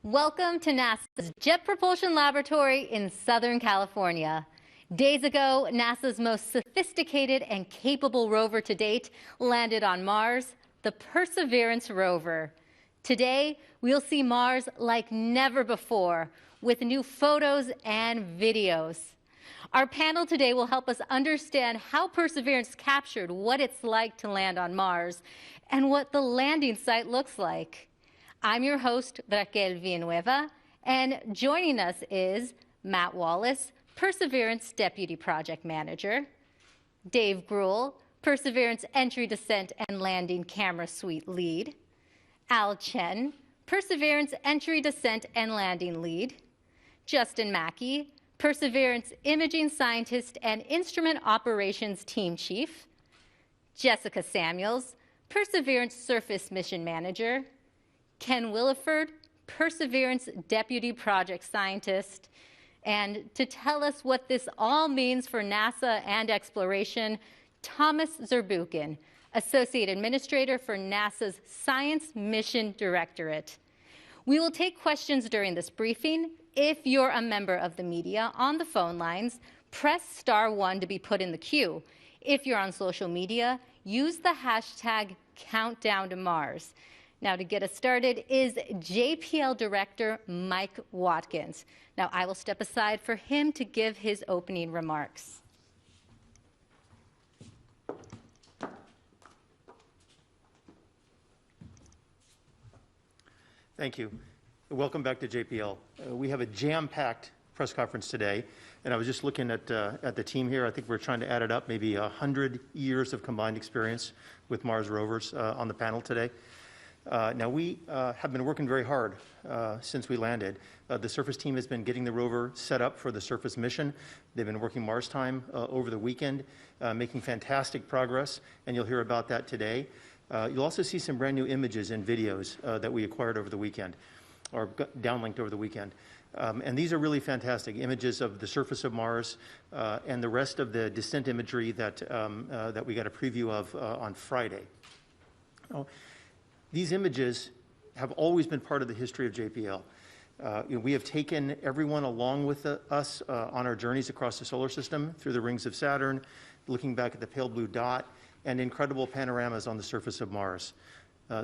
Welcome to NASA's Jet Propulsion Laboratory in Southern California. Days ago, NASA's most sophisticated and capable rover to date landed on Mars, the Perseverance rover. Today, we'll see Mars like never before with new photos and videos. Our panel today will help us understand how Perseverance captured what it's like to land on Mars and what the landing site looks like. I'm your host, Raquel Villanueva, and joining us is Matt Wallace, Perseverance Deputy Project Manager, Dave Gruhl, Perseverance Entry, Descent, and Landing Camera Suite Lead, Al Chen, Perseverance Entry, Descent, and Landing Lead, Justin Mackey, Perseverance Imaging Scientist and Instrument Operations Team Chief, Jessica Samuels, Perseverance Surface Mission Manager, Ken Williford, Perseverance Deputy Project Scientist, and to tell us what this all means for NASA and exploration, Thomas Zurbuchen, Associate Administrator for NASA's Science Mission Directorate. We will take questions during this briefing. If you're a member of the media on the phone lines, press *1 to be put in the queue. If you're on social media, use the hashtag #CountdownToMars. Now, to get us started is JPL Director Mike Watkins. Now, I will step aside for him to give his opening remarks. Thank you. Welcome back to JPL. We have a jam-packed press conference today, and I was just looking at the team here. I think we're trying to add it up, maybe 100 years of combined experience with Mars rovers on the panel today. Now, we have been working very hard since we landed. The surface team has been getting the rover set up for the surface mission. They've been working Mars time over the weekend, making fantastic progress, and you'll hear about that today. You'll also see some brand new images and videos that we acquired over the weekend, or downlinked over the weekend. And these are really fantastic images of the surface of Mars and the rest of the descent imagery that we got a preview of on Friday. These images have always been part of the history of JPL. We have taken everyone along with us on our journeys across the solar system through the rings of Saturn, looking back at the pale blue dot, and incredible panoramas on the surface of Mars.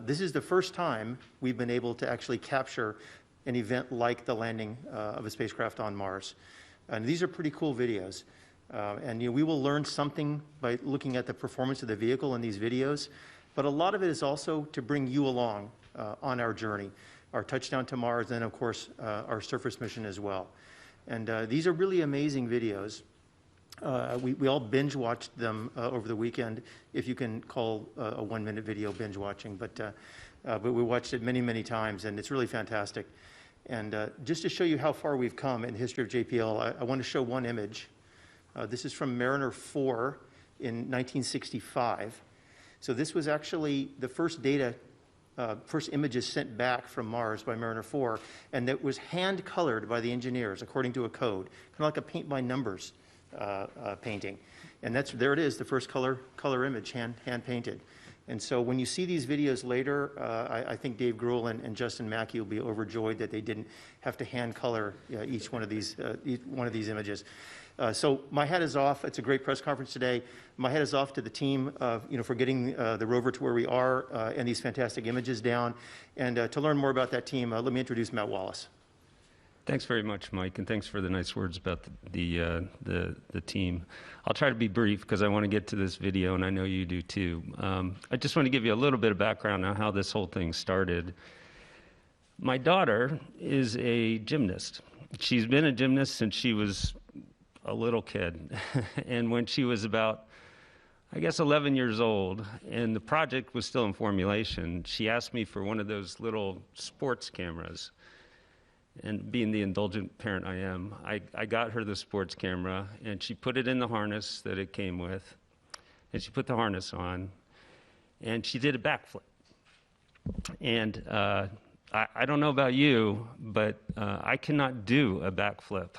This is the first time we've been able to actually capture an event like the landing of a spacecraft on Mars. And these are pretty cool videos. And we will learn something by looking at the performance of the vehicle in these videos. But a lot of it is also to bring you along on our journey, our touchdown to Mars, and of course, our surface mission as well. And these are really amazing videos. We all binge watched them over the weekend, if you can call a 1-minute video binge watching. But we watched it many, many times, and it's really fantastic. And just to show you how far we've come in the history of JPL, I want to show one image. This is from Mariner 4 in 1965. So this was actually the first first images sent back from Mars by Mariner 4, and that was hand-colored by the engineers according to a code, kind of like a paint-by-numbers painting. And there it is, the first color image, hand-painted. And so when you see these videos later, I think Dave Gruhl and Justin Mackey will be overjoyed that they didn't have to hand-color each one of these images. So my hat is off. It's a great press conference today. My hat is off to the team, for getting the rover to where we are and these fantastic images down. And to learn more about that team, let me introduce Matt Wallace. Thanks very much, Mike, and thanks for the nice words about the team. I'll try to be brief because I want to get to this video, and I know you do too. I just want to give you a little bit of background on how this whole thing started. My daughter is a gymnast. She's been a gymnast since she was a little kid. And when she was about, I guess, 11 years old, and the project was still in formulation, she asked me for one of those little sports cameras. And being the indulgent parent I am, I got her the sports camera, and she put it in the harness that it came with, and she put the harness on, and she did a backflip. And I don't know about you, but I cannot do a backflip.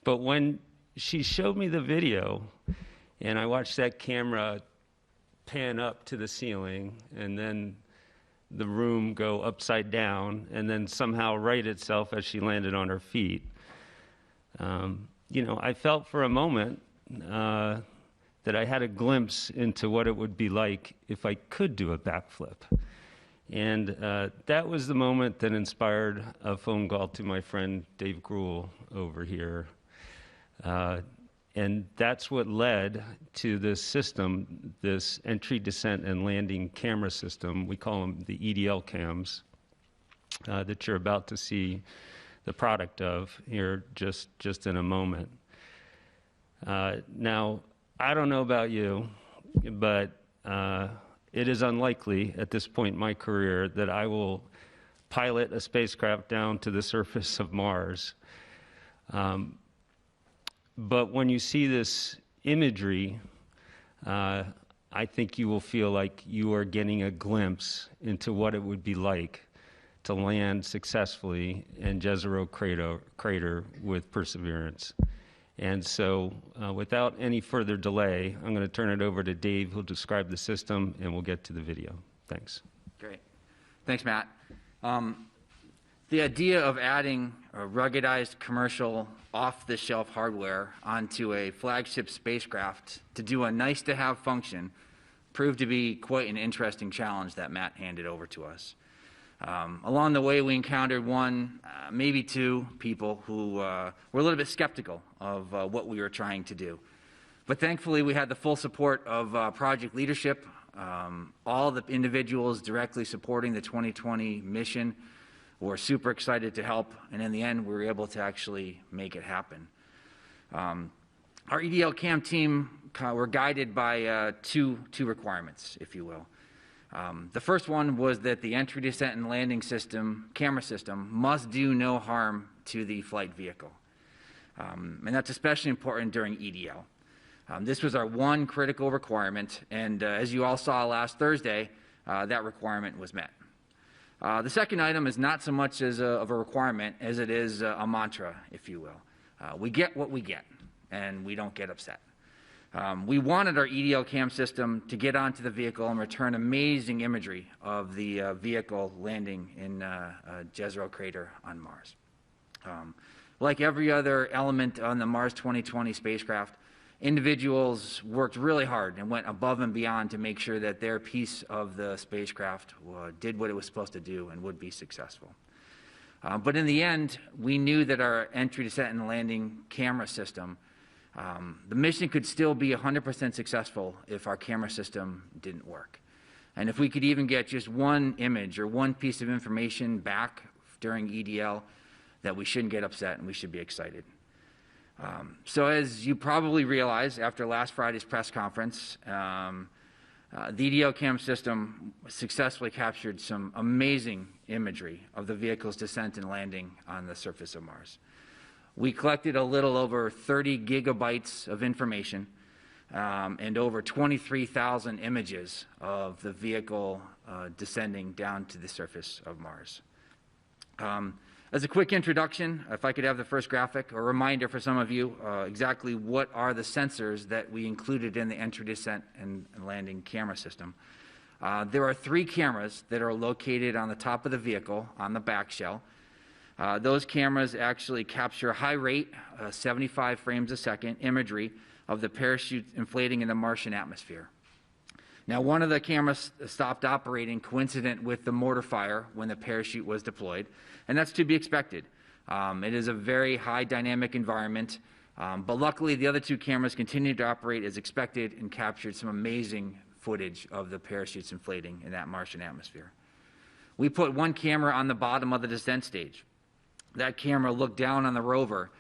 But when she showed me the video, and I watched that camera pan up to the ceiling, and then the room go upside down and then somehow right itself as she landed on her feet. You know, I felt for a moment that I had a glimpse into what it would be like if I could do a backflip. And that was the moment that inspired a phone call to my friend Dave Gruhl over here. And that's what led to this system, this entry, descent, and landing camera system. We call them the EDL cams that you're about to see the product of here just in a moment. Now, I don't know about you, but it is unlikely at this point in my career that I will pilot a spacecraft down to the surface of Mars. But when you see this imagery, I think you will feel like you are getting a glimpse into what it would be like to land successfully in Jezero crater with Perseverance. And so without any further delay, I'm going to turn it over to Dave, who'll describe the system, and we'll get to the video. Thanks. Great. Thanks, Matt. The idea of adding a ruggedized commercial off-the-shelf hardware onto a flagship spacecraft to do a nice-to-have function proved to be quite an interesting challenge that Matt handed over to us. Along the way, we encountered one, maybe two people who were a little bit skeptical of what we were trying to do. But thankfully, we had the full support of project leadership, all the individuals directly supporting the 2020 mission. We're super excited to help, and in the end, we were able to actually make it happen. Our EDL Cam team were guided by two requirements, if you will. The first one was that the entry, descent, and landing system, camera system, must do no harm to the flight vehicle. And that's especially important during EDL. This was our one critical requirement, and as you all saw last Thursday, that requirement was met. The second item is not so much of a requirement as it is a mantra, if you will. We get what we get, and we don't get upset. We wanted our EDL cam system to get onto the vehicle and return amazing imagery of the vehicle landing in Jezero crater on Mars. Like every other element on the Mars 2020 spacecraft, individuals worked really hard and went above and beyond to make sure that their piece of the spacecraft did what it was supposed to do and would be successful. But in the end, we knew that our entry, descent, and landing camera system, the mission could still be 100% successful if our camera system didn't work. And if we could even get just one image or one piece of information back during EDL, that we shouldn't get upset and we should be excited. So as you probably realize after last Friday's press conference, the EDL cam system successfully captured some amazing imagery of the vehicle's descent and landing on the surface of Mars. We collected a little over 30 gigabytes of information and over 23,000 images of the vehicle descending down to the surface of Mars. As a quick introduction, if I could have the first graphic, a reminder for some of you exactly what are the sensors that we included in the entry, descent, and landing camera system. There are 3 cameras that are located on the top of the vehicle on the back shell. Those cameras actually capture high rate, 75 frames a second imagery of the parachute inflating in the Martian atmosphere. Now, one of the cameras stopped operating coincident with the mortar fire when the parachute was deployed, and that's to be expected. It is a very high dynamic environment, but luckily the other 2 cameras continued to operate as expected and captured some amazing footage of the parachutes inflating in that Martian atmosphere. We put one camera on the bottom of the descent stage. That camera looked down on the rover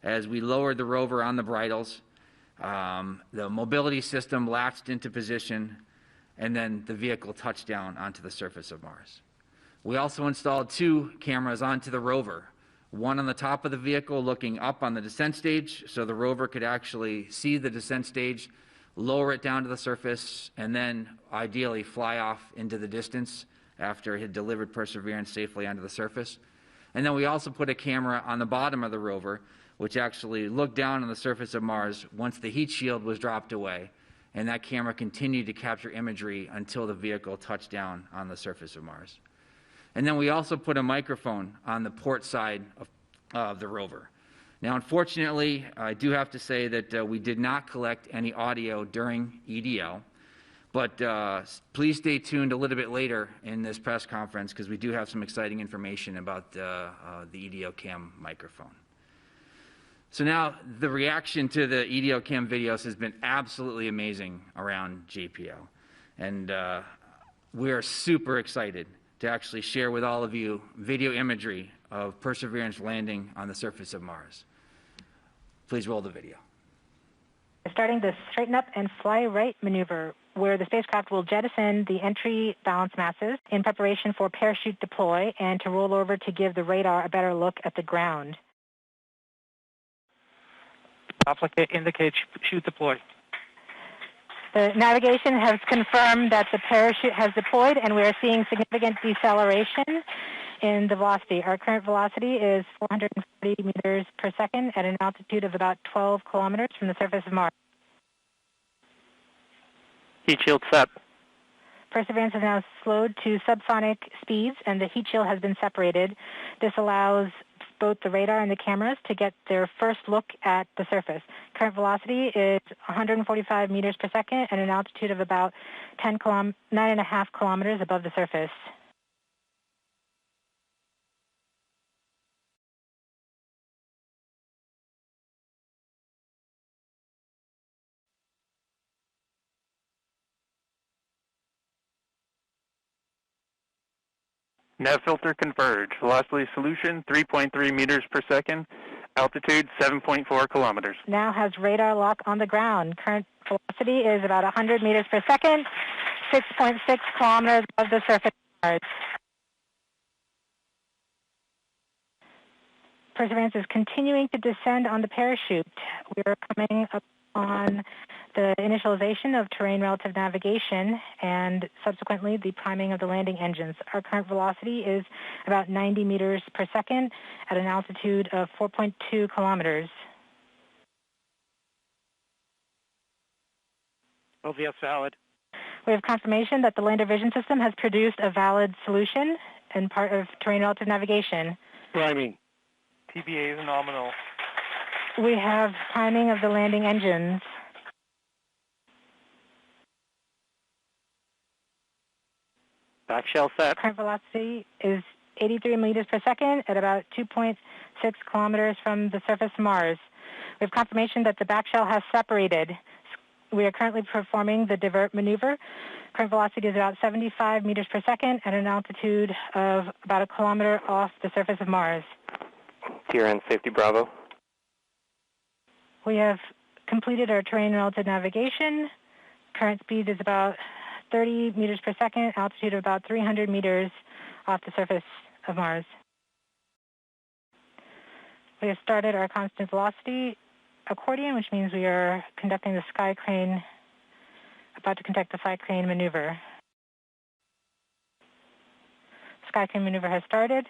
as we lowered the rover on the bridles. The mobility system latched into position, and then the vehicle touched down onto the surface of Mars. We also installed 2 cameras onto the rover, one on the top of the vehicle looking up on the descent stage so the rover could actually see the descent stage, lower it down to the surface, and then ideally fly off into the distance after it had delivered Perseverance safely onto the surface. And then we also put a camera on the bottom of the rover, which actually looked down on the surface of Mars once the heat shield was dropped away and that camera continued to capture imagery until the vehicle touched down on the surface of Mars. And then we also put a microphone on the port side of the rover. Now, unfortunately, I do have to say that we did not collect any audio during EDL, but please stay tuned a little bit later in this press conference because we do have some exciting information about the EDL Cam microphone. So now the reaction to the EDL Cam videos has been absolutely amazing around JPL. And we are super excited to actually share with all of you video imagery of Perseverance landing on the surface of Mars. Please roll the video. Starting the straighten up and fly right maneuver, where the spacecraft will jettison the entry balance masses in preparation for parachute deploy and to roll over to give the radar a better look at the ground. Indicate chute deploy. The navigation has confirmed that the parachute has deployed, and we are seeing significant deceleration in the velocity. Our current velocity is 440 meters per second at an altitude of about 12 kilometers from the surface of Mars. Heat shield set. Perseverance is now slowed to subsonic speeds, and the heat shield has been separated. This allows both the radar and the cameras to get their first look at the surface. Current velocity is 145 meters per second at an altitude of about 9.5 kilometers above the surface. Nav filter converge. Velocity solution 3.3 meters per second. Altitude 7.4 kilometers. Now has radar lock on the ground. Current velocity is about 100 meters per second, 6.6 kilometers above the surface of Mars. Perseverance is continuing to descend on the parachute. We are coming up on the initialization of terrain relative navigation and subsequently the priming of the landing engines. Our current velocity is about 90 meters per second at an altitude of 4.2 kilometers. LVS valid. We have confirmation that the lander vision system has produced a valid solution and part of terrain relative navigation. Priming. TBA is nominal. We have priming of the landing engines. Back shell set. Current velocity is 83 meters per second at about 2.6 kilometers from the surface of Mars. We have confirmation that the back shell has separated. We are currently performing the divert maneuver. Current velocity is about 75 meters per second at an altitude of about a kilometer off the surface of Mars. TRN safety Bravo. We have completed our terrain relative navigation. Current speed is about 30 meters per second, altitude of about 300 meters off the surface of Mars. We have started our constant velocity accordion, which means we are conducting the sky crane, about to conduct the sky crane maneuver. Sky crane maneuver has started,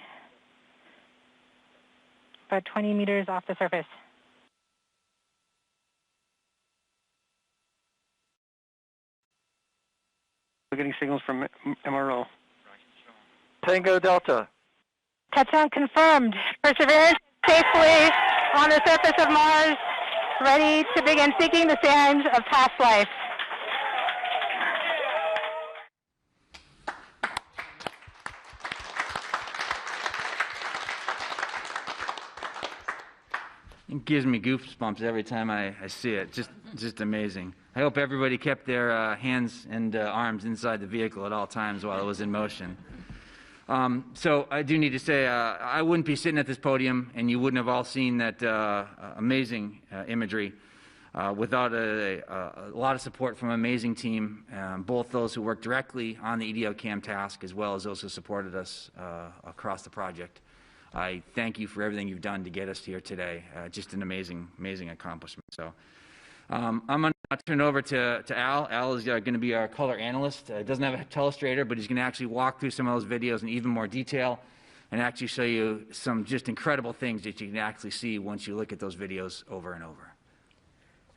about 20 meters off the surface. We're getting signals from MRO. Tango Delta. Touchdown confirmed. Perseverance safely on the surface of Mars, ready to begin seeking the signs of past life. It gives me goosebumps every time I see it. Just amazing. I hope everybody kept their hands and arms inside the vehicle at all times while it was in motion. So I do need to say, I wouldn't be sitting at this podium, and you wouldn't have all seen that amazing imagery without a lot of support from an amazing team, both those who worked directly on the EDL Cam task as well as those who supported us across the project. I thank you for everything you've done to get us here today. Just an amazing, amazing accomplishment. So I'm going to turn it over to Al. Al is going to be our color analyst. Doesn't have a telestrator, but he's going to actually walk through some of those videos in even more detail and actually show you some just incredible things that you can actually see once you look at those videos over and over.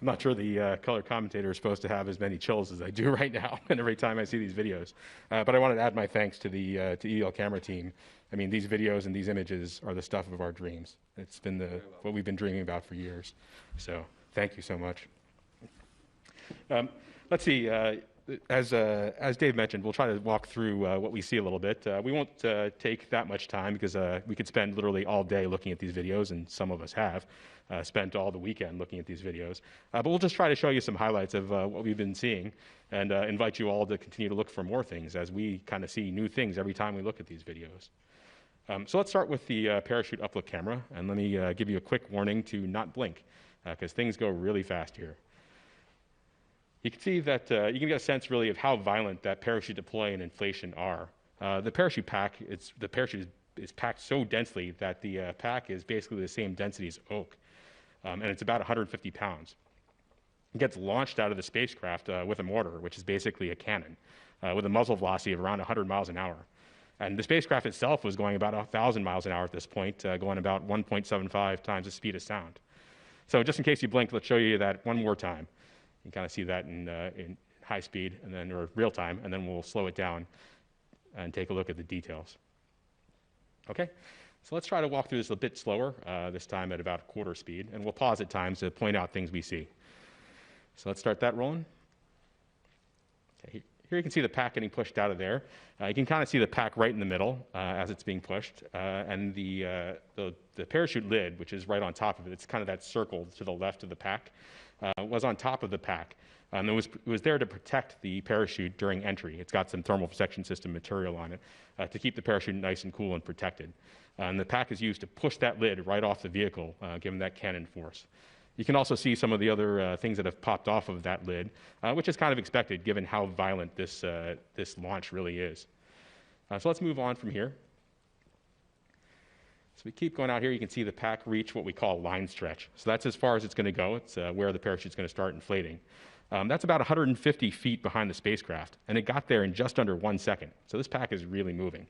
I'm not sure the color commentator is supposed to have as many chills as I do right now and every time I see these videos. But I wanted to add my thanks to the EDL camera team. I mean, these videos and these images are the stuff of our dreams. It's been what we've been dreaming about for years. So thank you so much. Let's see. As Dave mentioned, we'll try to walk through what we see a little bit. We won't take that much time because we could spend literally all day looking at these videos, and some of us have spent all the weekend looking at these videos. But we'll just try to show you some highlights of what we've been seeing and invite you all to continue to look for more things as we kind of see new things every time we look at these videos. So let's start with the parachute uplift camera, and let me give you a quick warning to not blink because things go really fast here. You can see that you can get a sense really of how violent that parachute deploy and inflation are. The parachute pack, the parachute is packed so densely that the pack is basically the same density as oak, and it's about 150 pounds. It gets launched out of the spacecraft with a mortar, which is basically a cannon, with a muzzle velocity of around 100 miles an hour. And the spacecraft itself was going about 1,000 miles an hour at this point, going about 1.75 times the speed of sound. So just in case you blink, let's show you that one more time. You can kind of see that in high speed and then or real time, and then we'll slow it down and take a look at the details. Okay, so let's try to walk through this a bit slower, this time at about quarter speed, and we'll pause at times to point out things we see. So let's start that rolling. Okay, here you can see the pack getting pushed out of there. You can kind of see the pack right in the middle as it's being pushed, and the parachute lid, which is right on top of it, it's kind of that circle to the left of the pack, was on top of the pack. It was there to protect the parachute during entry. It's got some thermal protection system material on it to keep the parachute nice and cool and protected. And the pack is used to push that lid right off the vehicle, given that cannon force. You can also see some of the other things that have popped off of that lid, which is kind of expected given how violent this launch really is. So let's move on from here. So we keep going out here, you can see the pack reach what we call line stretch. So that's as far as it's going to go. It's where the parachute's going to start inflating. That's about 150 feet behind the spacecraft, and it got there in just under 1 second. So this pack is really moving.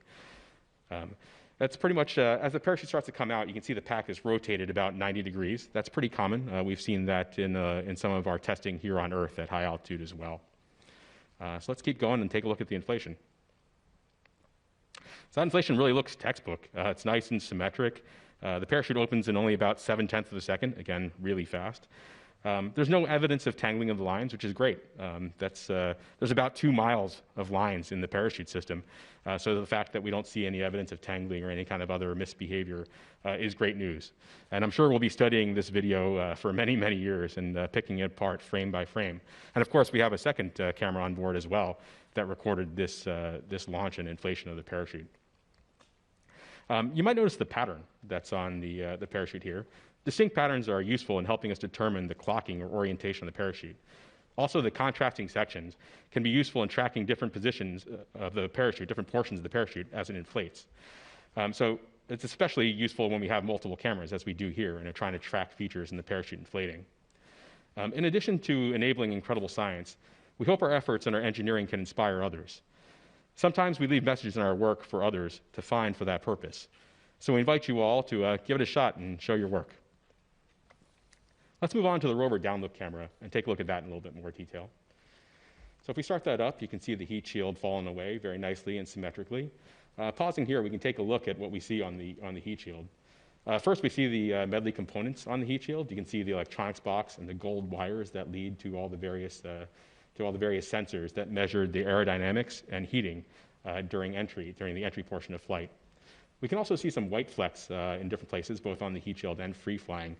That's pretty much, as the parachute starts to come out, you can see the pack is rotated about 90 degrees. That's pretty common. We've seen that in some of our testing here on Earth at high altitude as well. So let's keep going and take a look at the inflation. So that inflation really looks textbook. It's nice and symmetric. The parachute opens in only about 7/10 of a second, again, really fast. There's no evidence of tangling of the lines, which is great. There's about 2 miles of lines in the parachute system, so the fact that we don't see any evidence of tangling or any kind of other misbehavior is great news. And I'm sure we'll be studying this video for many, many years and picking it apart frame by frame. And of course, we have a second camera on board as well that recorded this launch and inflation of the parachute. You might notice the pattern that's on the parachute here. Distinct patterns are useful in helping us determine the clocking or orientation of the parachute. Also, the contrasting sections can be useful in tracking different positions of the parachute, different portions of the parachute as it inflates. So it's especially useful when we have multiple cameras, as we do here, and are trying to track features in the parachute inflating. In addition to enabling incredible science, we hope our efforts and our engineering can inspire others. Sometimes we leave messages in our work for others to find for that purpose. So we invite you all to give it a shot and show your work. Let's move on to the Rover download camera and take a look at that in a little bit more detail. So if we start that up, you can see the heat shield falling away very nicely and symmetrically. Pausing here, we can take a look at what we see on the heat shield. First, we see the medley components on the heat shield. You can see the electronics box and the gold wires that lead to all the various sensors that measured the aerodynamics and heating during the entry portion of flight. We can also see some white flecks in different places, both on the heat shield and free flying,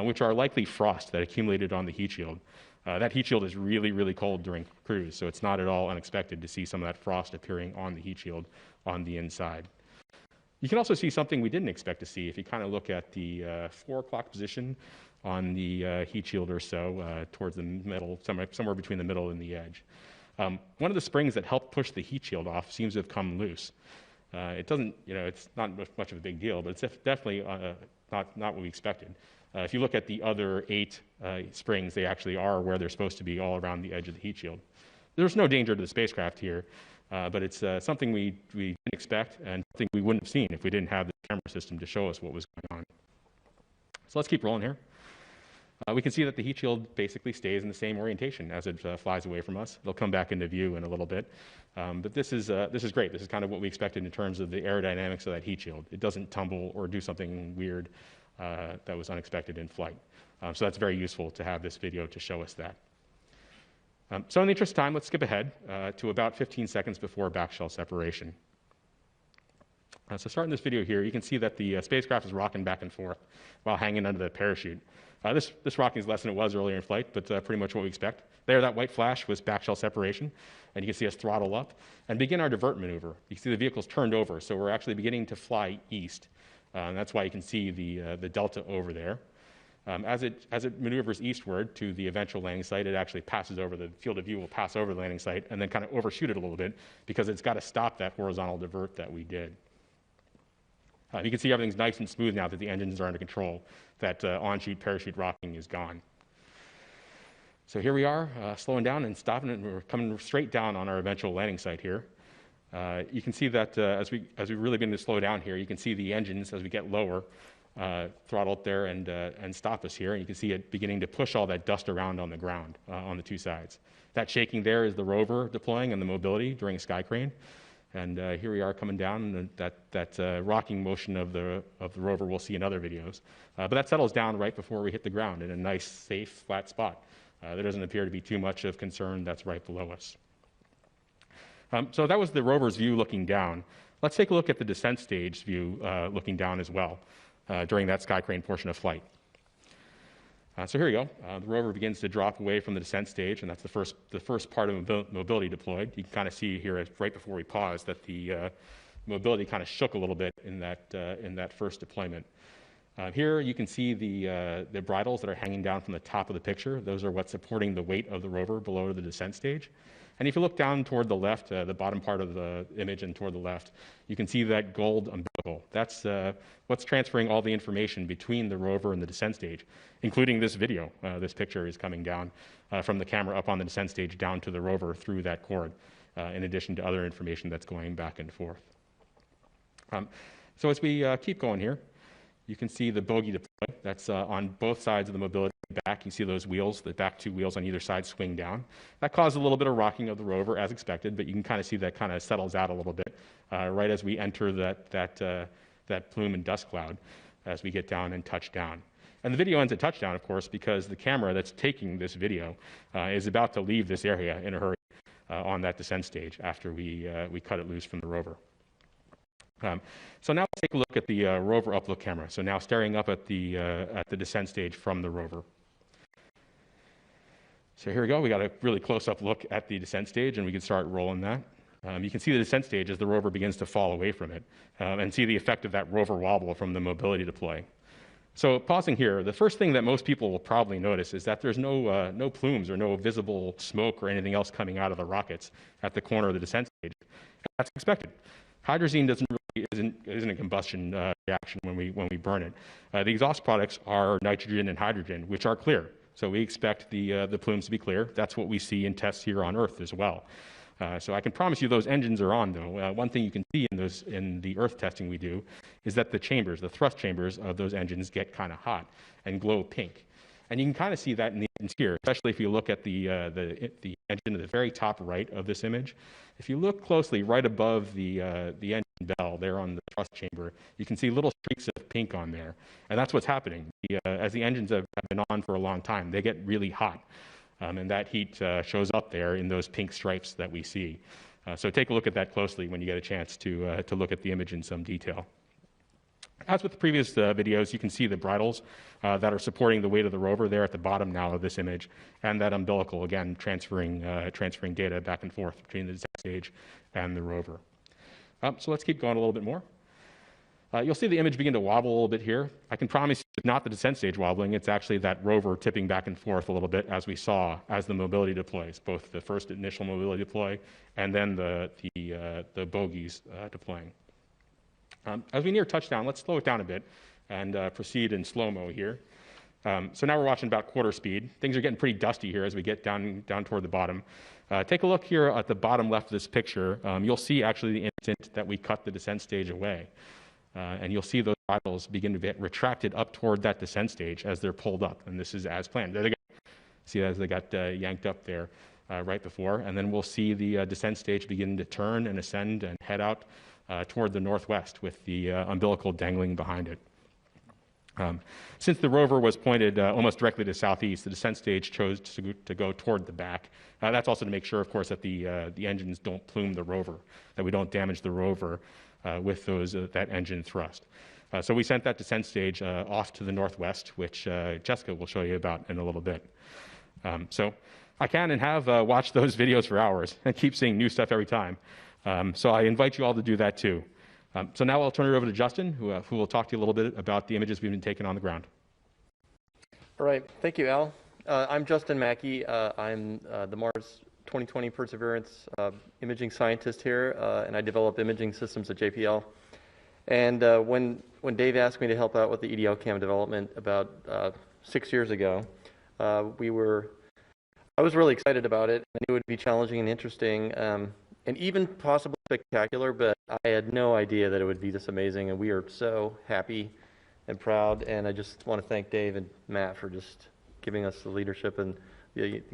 which are likely frost that accumulated on the heat shield. That heat shield is really, really cold during cruise, so it's not at all unexpected to see some of that frost appearing on the heat shield on the inside. You can also see something we didn't expect to see if you kind of look at the 4 o'clock position on the heat shield or so, towards the middle, somewhere between the middle and the edge. One of the springs that helped push the heat shield off seems to have come loose. It doesn't, it's not much of a big deal, but it's definitely not what we expected. If you look at the other 8 springs, they actually are where they're supposed to be all around the edge of the heat shield. There's no danger to the spacecraft here, but it's something we didn't expect and something we wouldn't have seen if we didn't have the camera system to show us what was going on. So let's keep rolling here. we can see that the heat shield basically stays in the same orientation as it flies away from us. It'll come back into view in a little bit. But this is great. This is kind of what we expected in terms of the aerodynamics of that heat shield. It doesn't tumble or do something weird that was unexpected in flight. So that's very useful to have this video to show us that. So in the interest of time, let's skip ahead to about 15 seconds before backshell separation. So starting this video here, you can see that the spacecraft is rocking back and forth while hanging under the parachute. This rocking is less than it was earlier in flight, but pretty much what we expect. There, that white flash was backshell separation, and you can see us throttle up and begin our divert maneuver. You can see the vehicle's turned over, so we're actually beginning to fly east. And that's why you can see the delta over there. As it maneuvers eastward to the eventual landing site, it actually passes over, the field of view will pass over the landing site and then kind of overshoot it a little bit because it's got to stop that horizontal divert that we did. You can see everything's nice and smooth now that the engines are under control, that on-chute parachute rocking is gone. So here we are, slowing down and stopping, and we're coming straight down on our eventual landing site here. You can see that as we really begin to slow down here, you can see the engines as we get lower throttle up there and stop us here. And you can see it beginning to push all that dust around on the ground on the two sides. That shaking there is the rover deploying and the mobility during a sky crane. And here we are coming down, and that rocking motion of the rover we'll see in other videos. But that settles down right before we hit the ground in a nice, safe, flat spot. There doesn't appear to be too much of concern that's right below us. So that was the rover's view looking down. Let's take a look at the descent stage view looking down as well during that sky crane portion of flight. So here we go. The rover begins to drop away from the descent stage, and that's the first part of mobility deployed. You can kind of see here right before we pause that the mobility kind of shook a little bit in that first deployment. Here you can see the bridles that are hanging down from the top of the picture. Those are what's supporting the weight of the rover below the descent stage. And if you look down toward the left, the bottom part of the image and toward the left, you can see that gold umbilical. That's what's transferring all the information between the rover and the descent stage, including this video. This picture is coming down from the camera up on the descent stage down to the rover through that cord, in addition to other information that's going back and forth. So as we keep going here, you can see the bogie deploy. That's on both sides of the mobility back. You see those wheels, the back two wheels on either side swing down. That caused a little bit of rocking of the rover as expected, but you can kind of see that kind of settles out a little bit right as we enter that plume and dust cloud as we get down and touch down. And the video ends at touchdown, of course, because the camera that's taking this video is about to leave this area in a hurry on that descent stage after we cut it loose from the rover. So now let's take a look at the rover uplook camera. So now staring up at the descent stage from the rover. So here we go. We got a really close-up look at the descent stage, and we can start rolling that. You can see the descent stage as the rover begins to fall away from it, and see the effect of that rover wobble from the mobility deploy. So pausing here, the first thing that most people will probably notice is that there's no plumes or no visible smoke or anything else coming out of the rockets at the corner of the descent stage. That's expected. Hydrazine isn't a combustion reaction when we burn it. The exhaust products are nitrogen and hydrogen, which are clear. So we expect the plumes to be clear. That's what we see in tests here on Earth as well. So I can promise you those engines are on, though. One thing you can see in the Earth testing we do is that the thrust chambers of those engines get kind of hot and glow pink. And you can kind of see that in the engines here, especially if you look at the engine at the very top right of this image. If you look closely right above the engine bell there on the thrust chamber, you can see little streaks of pink on there. And that's what's happening. As the engines have been on for a long time, they get really hot. And that heat shows up there in those pink stripes that we see. So take a look at that closely when you get a chance to look at the image in some detail. As with the previous videos, you can see the bridles that are supporting the weight of the rover there at the bottom now of this image, and that umbilical, again, transferring data back and forth between the descent stage and the rover. So let's keep going a little bit more. You'll see the image begin to wobble a little bit here. I can promise you it's not the descent stage wobbling, it's actually that rover tipping back and forth a little bit as we saw as the mobility deploys, both the first initial mobility deploy and then the bogies deploying. As we near touchdown, let's slow it down a bit and proceed in slow-mo here. So now we're watching about quarter speed. Things are getting pretty dusty here as we get down toward the bottom. Take a look here at the bottom left of this picture. You'll see actually the instant that we cut the descent stage away. And you'll see those throttles begin to get retracted up toward that descent stage as they're pulled up. And this is as planned. There they go. See as they got yanked up there right before. And then we'll see the descent stage begin to turn and ascend and head out toward the northwest with the umbilical dangling behind it. Since the rover was pointed almost directly to southeast, the descent stage chose to go toward the back. That's also to make sure, of course, that the engines don't plume the rover, that we don't damage the rover with that engine thrust. So we sent that descent stage off to the northwest, which Jessica will show you about in a little bit. So I can and have watched those videos for hours and keep seeing new stuff every time. So I invite you all to do that too. So now I'll turn it over to Justin, who will talk to you a little bit about the images we've been taking on the ground. All right, thank you, Al. I'm Justin Mackey. I'm the Mars 2020 Perseverance imaging scientist here, and I develop imaging systems at JPL. And when Dave asked me to help out with the EDL Cam development about 6 years ago, I was really excited about it. I knew it would be challenging and interesting, and even possibly spectacular, but I had no idea that it would be this amazing, and we are so happy and proud, and I just want to thank Dave and Matt for just giving us the leadership and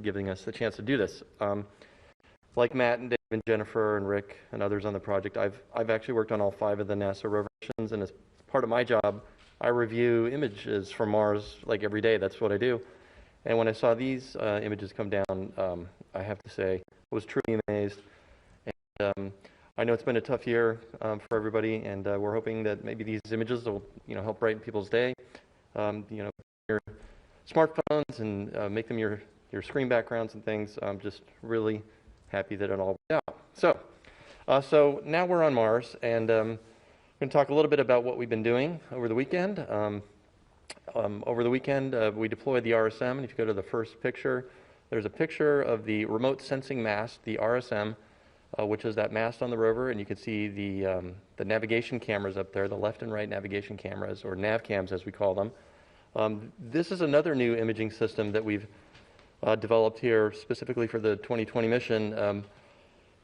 giving us the chance to do this. Like Matt and Dave and Jennifer and Rick and others on the project, I've actually worked on all 5 of the NASA rover missions, and as part of my job, I review images from Mars like every day. That's what I do. And when I saw these images come down, I have to say, I was truly amazed. And I know it's been a tough year for everybody, and we're hoping that maybe these images will, help brighten people's day. Your smartphones and make them your screen backgrounds and things. I'm just really happy that it all worked out. So now we're on Mars, and I'm going to talk a little bit about what we've been doing over the weekend. Over the weekend, we deployed the RSM, and if you go to the first picture, there's a picture of the remote sensing mast, the RSM, which is that mast on the rover, and you can see the navigation cameras up there, the left and right navigation cameras, or nav cams as we call them. This is another new imaging system that we've developed here specifically for the 2020 mission.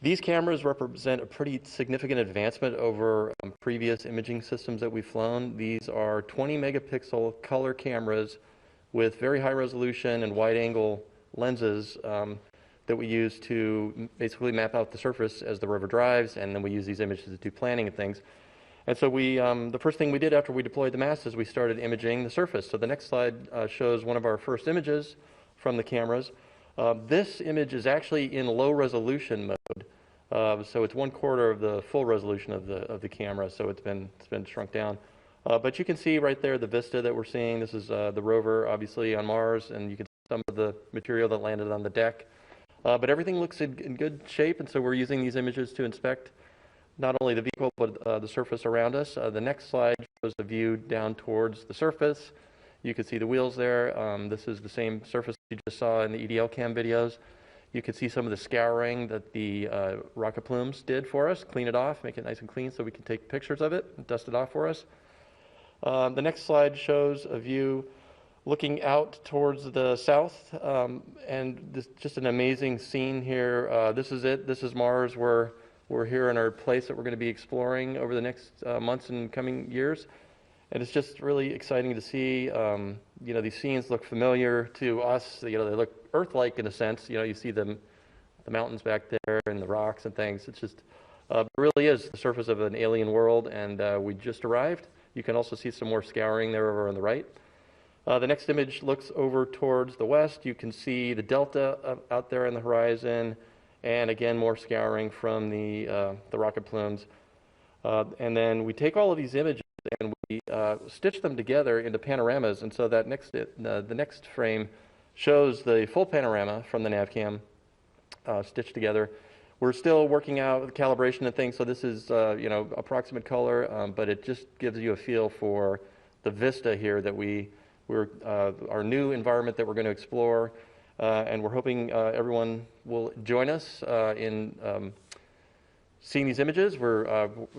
These cameras represent a pretty significant advancement over previous imaging systems that we've flown. These are 20 megapixel color cameras with very high resolution and wide angle lenses that we use to basically map out the surface as the rover drives, and then we use these images to do planning and things. And so the first thing we did after we deployed the mast is we started imaging the surface. So the next slide shows one of our first images from the cameras. This image is actually in low resolution mode. So it's 1/4 of the full resolution of the camera, so it's been shrunk down. But you can see right there the vista that we're seeing. This is the rover, obviously, on Mars, and you can see some of the material that landed on the deck. But everything looks in good shape, and so we're using these images to inspect not only the vehicle, but the surface around us. The next slide shows the view down towards the surface. You can see the wheels there. This is the same surface you just saw in the EDL Cam videos. You can see some of the scouring that the rocket plumes did for us, clean it off, make it nice and clean so we can take pictures of it and dust it off for us. The next slide shows a view looking out towards the south, and this just an amazing scene here. This is it. This is Mars. We're here in our place that we're going to be exploring over the next months and coming years. And it's just really exciting to see. These scenes look familiar to us. They look Earth-like in a sense. You see the mountains back there and the rocks and things. It's just, it really is the surface of an alien world, and we just arrived. You can also see some more scouring there over on the right. The next image looks over towards the west. You can see the delta out there on the horizon, and again, more scouring from the rocket plumes. And then we take all of these images and we stitch them together into panoramas. And so that the next frame shows the full panorama from the nav cam stitched together. We're still working out the calibration and things, so this is approximate color, but it just gives you a feel for the vista here that our new environment that we're going to explore, and we're hoping everyone will join us in seeing these images.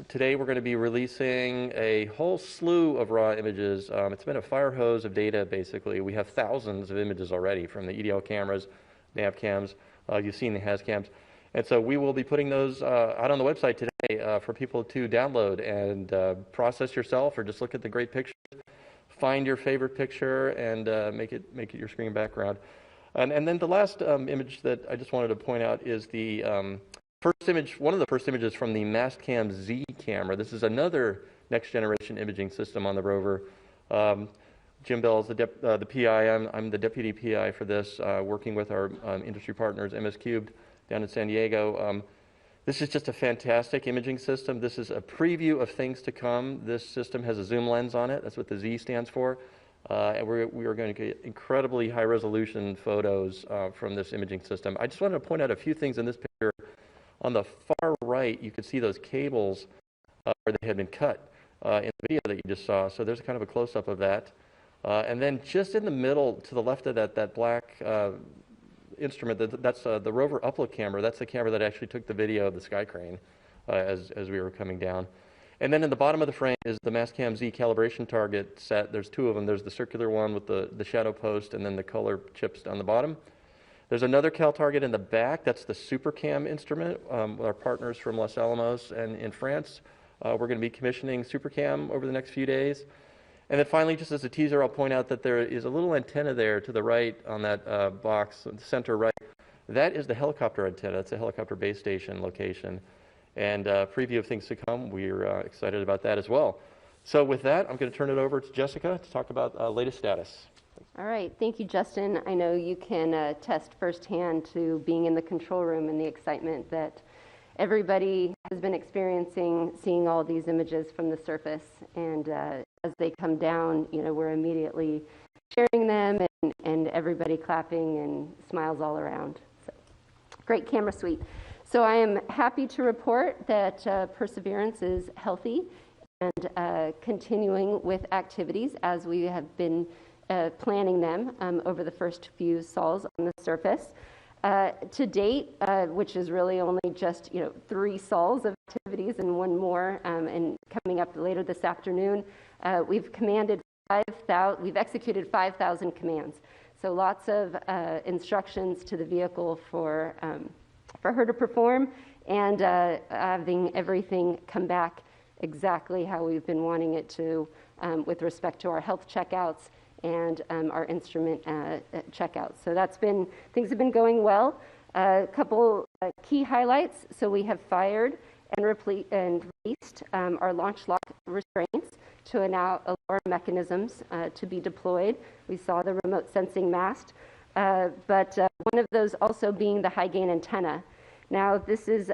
Today we're going to be releasing a whole slew of raw images. It's been a fire hose of data, basically. We have thousands of images already from the EDL cameras, nav cams. You've seen the HAZ cams. And so we will be putting those out on the website today for people to download and process yourself, or just look at the great pictures, find your favorite picture, and make it your screen background. And then the last image that I just wanted to point out is the first image, one of the first images from the Mastcam Z camera. This is another next generation imaging system on the Rover. Jim Bell is the PI. I'm the deputy PI for this, working with our industry partners, MS Cubed, down in San Diego. This is just a fantastic imaging system. This is a preview of things to come. This system has a zoom lens on it. That's what the Z stands for. And we are going to get incredibly high resolution photos from this imaging system. I just wanted to point out a few things in this picture. On the far right, you can see those cables where they had been cut in the video that you just saw. So there's kind of a close-up of that. And then just in the middle, to the left of that black instrument, that's the Rover upload camera. That's the camera that actually took the video of the sky crane as we were coming down. And then in the bottom of the frame is the Mastcam Z calibration target set. There's two of them. There's the circular one with the shadow post, and then the color chips on the bottom. There's another cal target in the back. That's the SuperCam instrument with our partners from Los Alamos and in France. We're going to be commissioning SuperCam over the next few days. And then finally, just as a teaser, I'll point out that there is a little antenna there to the right on that box, the center right. That is the helicopter antenna. It's a helicopter base station location. And preview of things to come. We're excited about that as well. So with that, I'm going to turn it over to Jessica to talk about latest status. All right, thank you, Justin. I know you can attest firsthand to being in the control room and the excitement that everybody has been experiencing, seeing all these images from the surface. And as they come down, we're immediately sharing them and everybody clapping and smiles all around. So, great camera suite. So I am happy to report that Perseverance is healthy and continuing with activities as we have been planning them over the first few sols on the surface. To date, which is really only just 3 sols of activities and one more, and coming up later this afternoon, we've executed 5,000 commands. So lots of instructions to the vehicle for her to perform, and having everything come back exactly how we've been wanting it to with respect to our health checkouts and our instrument checkouts. So things have been going well. A couple key highlights. So we have fired and released our launch lock restraints to allow mechanisms to be deployed. We saw the remote sensing mast, but one of those also being the high gain antenna. Now, this is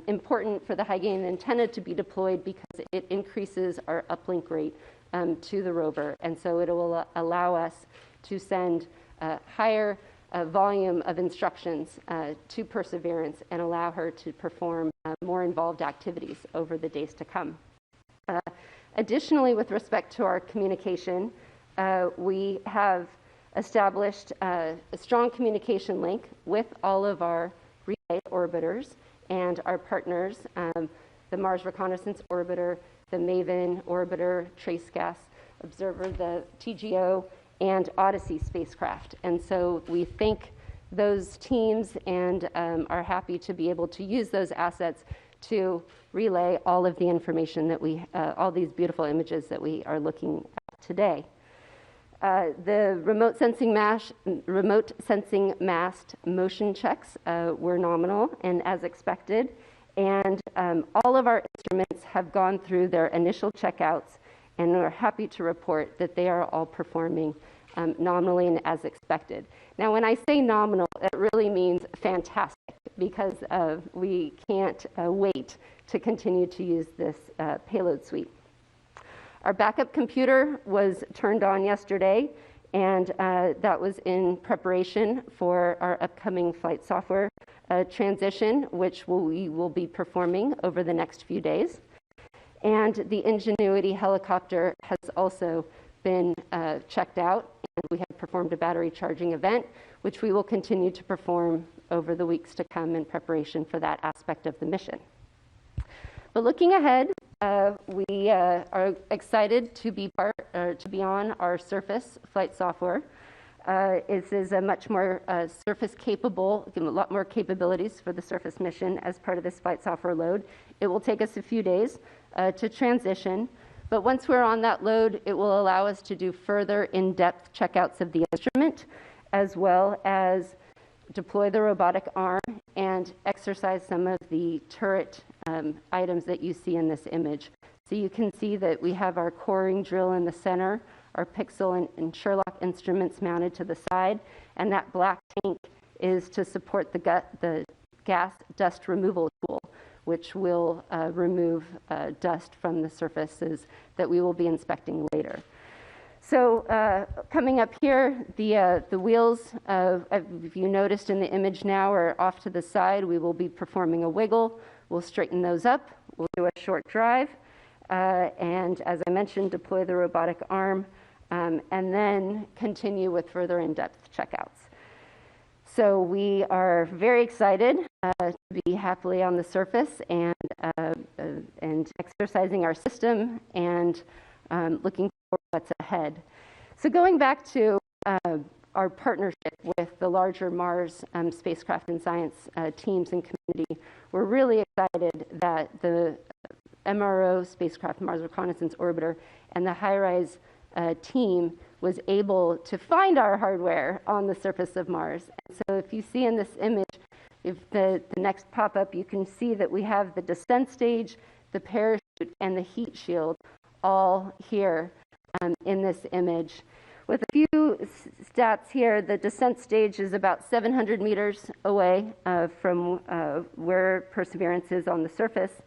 important for the high gain antenna to be deployed because it increases our uplink rate to the Rover, and so it will allow us to send a higher volume of instructions to Perseverance and allow her to perform more involved activities over the days to come. Additionally, with respect to our communication, we have established a strong communication link with all of our relay orbiters and our partners, the Mars Reconnaissance Orbiter, the MAVEN Orbiter, Trace Gas Observer, the TGO, and Odyssey spacecraft. And so we thank those teams and are happy to be able to use those assets to relay all of the information that all these beautiful images that we are looking at today. The remote sensing mast motion checks were nominal and as expected. And all of our instruments have gone through their initial checkouts, and we're happy to report that they are all performing nominally and as expected. Now, when I say nominal, it really means fantastic, because we can't wait to continue to use this payload suite. Our backup computer was turned on yesterday, and that was in preparation for our upcoming flight software transition, which we will be performing over the next few days. And the Ingenuity helicopter has also been checked out, and we have performed a battery charging event, which we will continue to perform over the weeks to come in preparation for that aspect of the mission. But looking ahead, we are excited to be on our surface flight software. This is a much more surface capable, a lot more capabilities for the surface mission as part of this flight software load. It will take us a few days to transition, but once we're on that load, it will allow us to do further in-depth checkouts of the instrument, as well as deploy the robotic arm and exercise some of the turret items that you see in this image. So you can see that we have our coring drill in the center, our pixel and Sherlock instruments mounted to the side, and that black tank is to support the gas dust removal tool, which will remove dust from the surfaces that we will be inspecting later. So coming up here, the wheels, if you noticed in the image now, are off to the side. We will be performing a wiggle. We'll straighten those up. We'll do a short drive. And as I mentioned, deploy the robotic arm, and then continue with further in-depth checkouts. So we are very excited to be happily on the surface and exercising our system and looking forward to what's ahead. So going back to our partnership with the larger Mars spacecraft and science teams and community, we're really excited that the MRO spacecraft, Mars Reconnaissance Orbiter, and the HiRISE team was able to find our hardware on the surface of Mars. And so if you see in this image, if the next pop-up, you can see that we have the descent stage, the parachute, and the heat shield all here in this image. With a few stats here, the descent stage is about 700 meters away from where Perseverance is on the surface.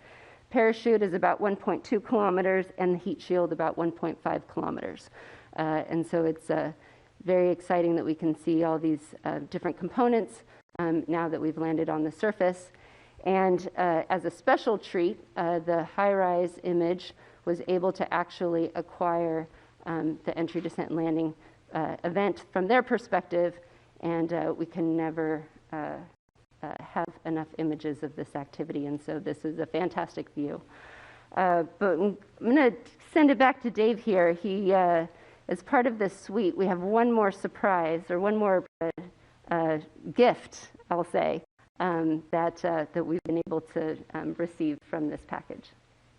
Parachute is about 1.2 kilometers, and the heat shield about 1.5 kilometers. And so it's very exciting that we can see all these different components now that we've landed on the surface. And as a special treat, the HiRISE image was able to actually acquire the entry, descent, and landing event from their perspective, and we can never have enough images of this activity, and so this is a fantastic view. But I'm going to send it back to Dave here. He, as part of this suite, we have one more surprise, or one more gift, I'll say, that we've been able to receive from this package.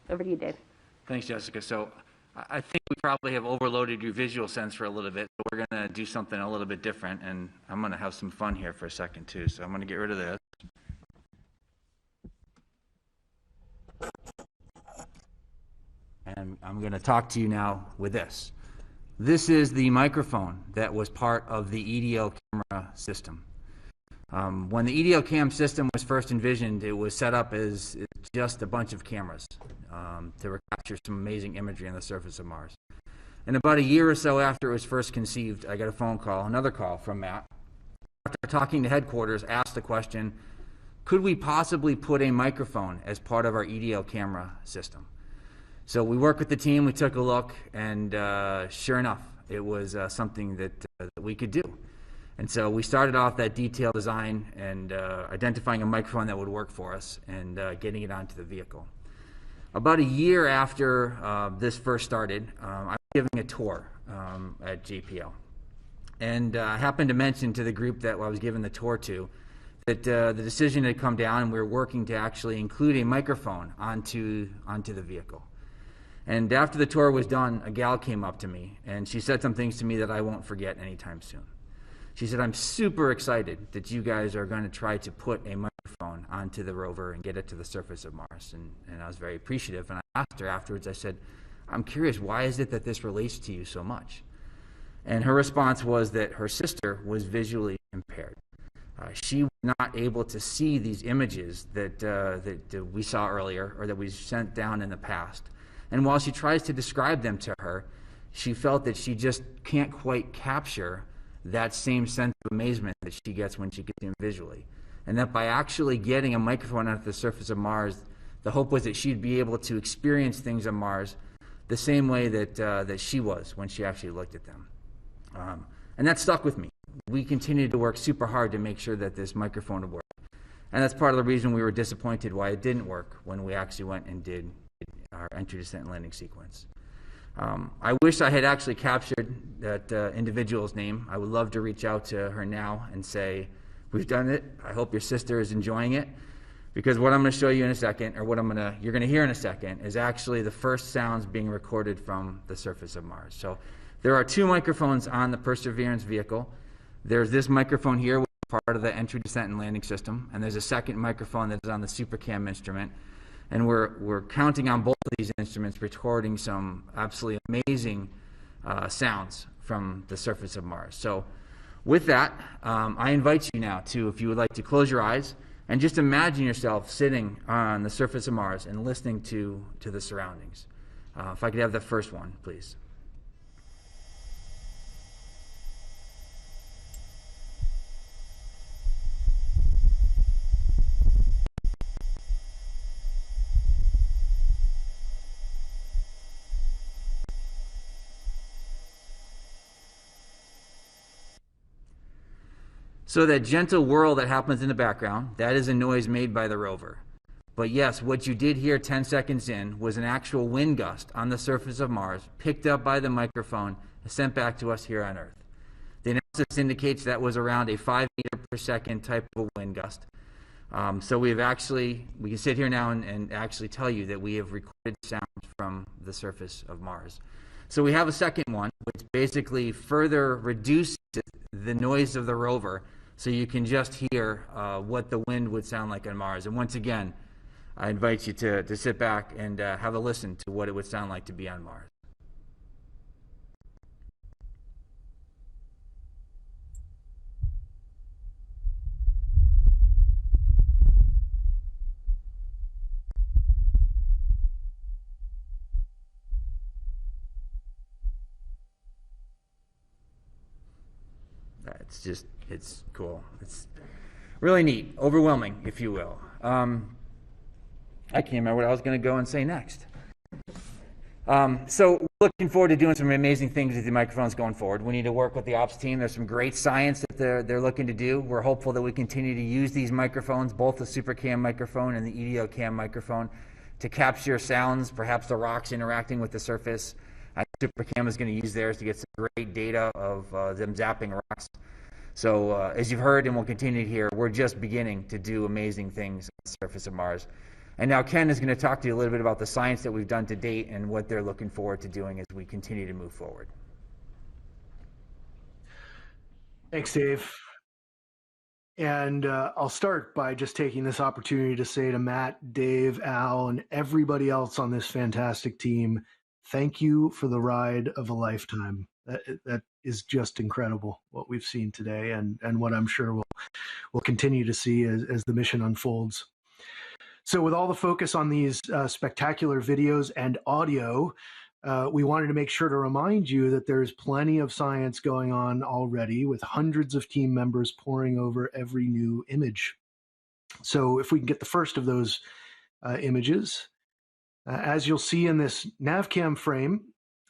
Over to you, Dave. Thanks, Jessica. So I think we probably have overloaded your visual sense for a little bit. We're going to do something a little bit different, and I'm going to have some fun here for a second, too. So I'm going to get rid of this. And I'm going to talk to you now with this. This is the microphone that was part of the EDL camera system. When the EDL cam system was first envisioned, it was set up as just a bunch of cameras to capture some amazing imagery on the surface of Mars. And about a year or so after it was first conceived, I got a phone call, another call from Matt. After talking to headquarters, asked the question, could we possibly put a microphone as part of our EDL camera system? So we worked with the team, we took a look, and sure enough, it was something that we could do. And so we started off that detailed design and identifying a microphone that would work for us and getting it onto the vehicle. About a year after this first started, I was giving a tour at JPL. And I happened to mention to the group that I was giving the tour to that the decision had come down and we were working to actually include a microphone onto the vehicle. And after the tour was done, a gal came up to me and she said some things to me that I won't forget anytime soon. She said, I'm super excited that you guys are going to try to put a microphone onto the rover and get it to the surface of Mars. And I was very appreciative. And I asked her afterwards, I said, I'm curious, why is it that this relates to you so much? And her response was that her sister was visually impaired. She was not able to see these images that we saw earlier or that we sent down in the past. And while she tries to describe them to her, she felt that she just can't quite capture that same sense of amazement that she gets when she gets them visually. And that by actually getting a microphone onto the surface of Mars, the hope was that she'd be able to experience things on Mars the same way that she was when she actually looked at them. And that stuck with me. We continued to work super hard to make sure that this microphone would work. And that's part of the reason we were disappointed why it didn't work when we actually went and did our entry, descent, and landing sequence. I wish I had actually captured that individual's name. I would love to reach out to her now and say, we've done it. I hope your sister is enjoying it. Because what I'm going to show you in a second, or what you're going to hear in a second, is actually the first sounds being recorded from the surface of Mars. So there are 2 microphones on the Perseverance vehicle. There's this microphone here, which is part of the entry, descent, and landing system, and there's a second microphone that is on the SuperCam instrument. And we're counting on both of these instruments, recording some absolutely amazing sounds from the surface of Mars. So with that, I invite you now to, if you would like to close your eyes and just imagine yourself sitting on the surface of Mars and listening to the surroundings. If I could have the first one, please. So that gentle whirl that happens in the background, that is a noise made by the rover. But yes, what you did hear 10 seconds in was an actual wind gust on the surface of Mars, picked up by the microphone and sent back to us here on Earth. The analysis indicates that was around a 5 meter per second type of wind gust. So we can sit here now and actually tell you that we have recorded sounds from the surface of Mars. So we have a second one, which basically further reduces the noise of the rover, so you can just hear what the wind would sound like on Mars. And once again, I invite you to sit back and have a listen to what it would sound like to be on Mars. It's cool. It's really neat, overwhelming, if you will. I can't remember what I was going to go and say next. So we're looking forward to doing some amazing things with the microphones going forward. We need to work with the ops team. There's some great science that they're looking to do. We're hopeful that we continue to use these microphones, both the SuperCam microphone and the EDL Cam microphone, to capture sounds, perhaps the rocks interacting with the surface. SuperCam is going to use theirs to get some great data of them zapping rocks. So as you've heard and will continue to hear, we're just beginning to do amazing things on the surface of Mars. And now Ken is going to talk to you a little bit about the science that we've done to date and what they're looking forward to doing as we continue to move forward. Thanks, Dave. And I'll start by just taking this opportunity to say to Matt, Dave, Al, and everybody else on this fantastic team, thank you for the ride of a lifetime. That is just incredible, what we've seen today, and what I'm sure we'll continue to see as the mission unfolds. So with all the focus on these spectacular videos and audio, we wanted to make sure to remind you that there's plenty of science going on already, with hundreds of team members poring over every new image. So if we can get the first of those images, as you'll see in this NavCam frame,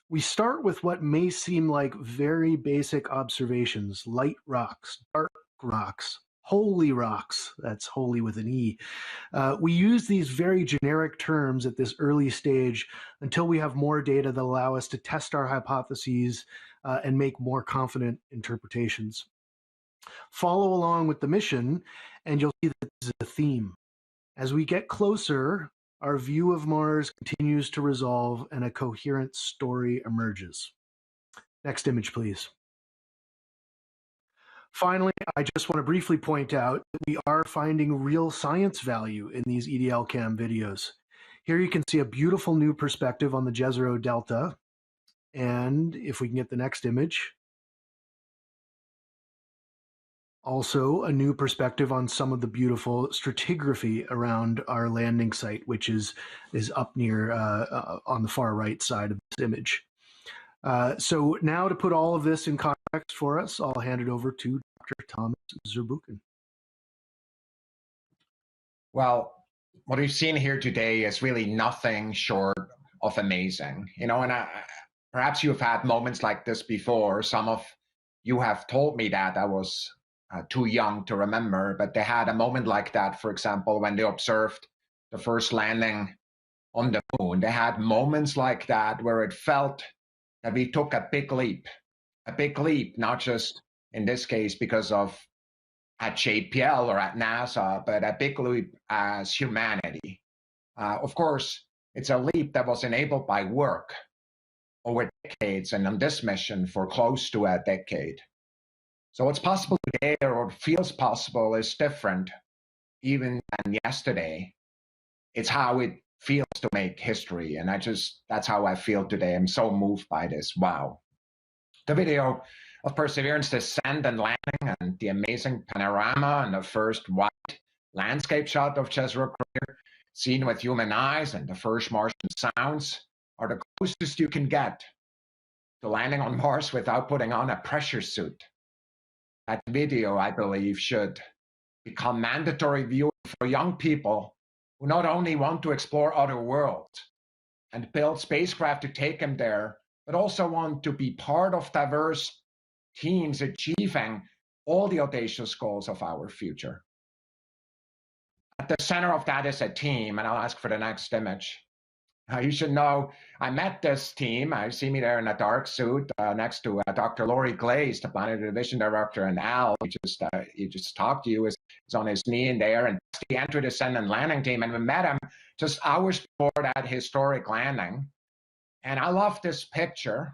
we start with what may seem like very basic observations: light rocks, dark rocks, holy rocks. That's holy with an E. We use these very generic terms at this early stage until we have more data that allow us to test our hypotheses and make more confident interpretations. Follow along with the mission, and you'll see that this is a theme. As we get closer, our view of Mars continues to resolve and a coherent story emerges. Next image, please. Finally, I just want to briefly point out that we are finding real science value in these EDL Cam videos. Here you can see a beautiful new perspective on the Jezero Delta. And if we can get the next image, also a new perspective on some of the beautiful stratigraphy around our landing site, which is up near on the far right side of this image. So now to put all of this in context for us, I'll hand it over to Dr. Thomas Zurbuchen. Well, what we've seen here today is really nothing short of amazing. You know, and perhaps you've had moments like this before. Some of you have told me that I was too young to remember, but they had a moment like that, for example, when they observed the first landing on the moon. They had moments like that where it felt that we took a big leap, not just in this case because of at JPL or at NASA, but a big leap as humanity. Of course, it's a leap that was enabled by work over decades, and on this mission for close to a decade. So what's possible today, or what feels possible, is different even than yesterday. It's how it feels to make history, and that's how I feel today. I'm so moved by this. Wow. The video of Perseverance descent and landing, and the amazing panorama, and the first wide landscape shot of Jezero Crater, seen with human eyes, and the first Martian sounds are the closest you can get to landing on Mars without putting on a pressure suit. That video, I believe, should become mandatory viewing for young people who not only want to explore other worlds and build spacecraft to take them there, but also want to be part of diverse teams achieving all the audacious goals of our future. At the center of that is a team, and I'll ask for the next image. You should know, I met this team. I see me there in a dark suit next to Dr. Laurie Glaze, the Planetary Division Director, and Al, he just talked to you, is on his knee in there, and that's the entry, descent, and landing team. And we met him just hours before that historic landing. And I love this picture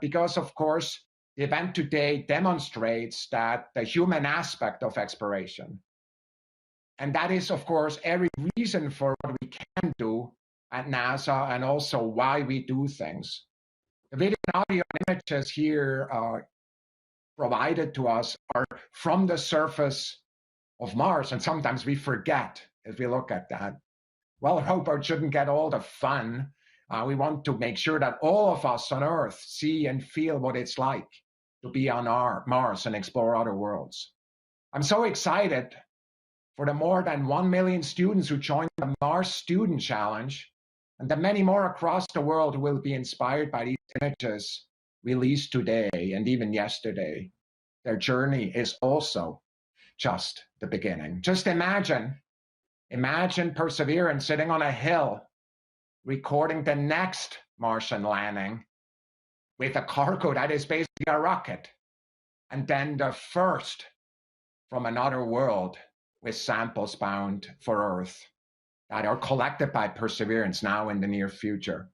because, of course, the event today demonstrates that the human aspect of exploration. And that is, of course, every reason for what we can do at NASA, and also why we do things. The video and audio and images here provided to us are from the surface of Mars, and sometimes we forget if we look at that. Well, Rover shouldn't get all the fun. We want to make sure that all of us on Earth see and feel what it's like to be on Mars and explore other worlds. I'm so excited for the more than 1 million students who joined the Mars Student Challenge, and the many more across the world who will be inspired by these images released today and even yesterday. Their journey is also just the beginning. Just imagine Perseverance sitting on a hill, recording the next Martian landing with a cargo that is basically a rocket, and then the first from another world with samples bound for Earth that are collected by Perseverance now in the near future.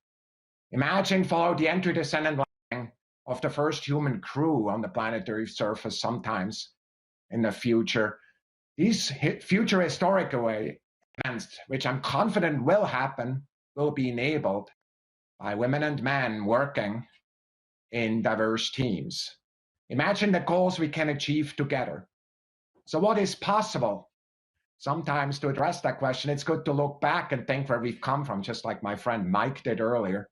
Imagine follow the entry, descent, and landing of the first human crew on the planetary surface sometimes in the future. These future historic events, which I'm confident will happen, will be enabled by women and men working in diverse teams. Imagine the goals we can achieve together. So what is possible? Sometimes to address that question, it's good to look back and think where we've come from, just like my friend Mike did earlier.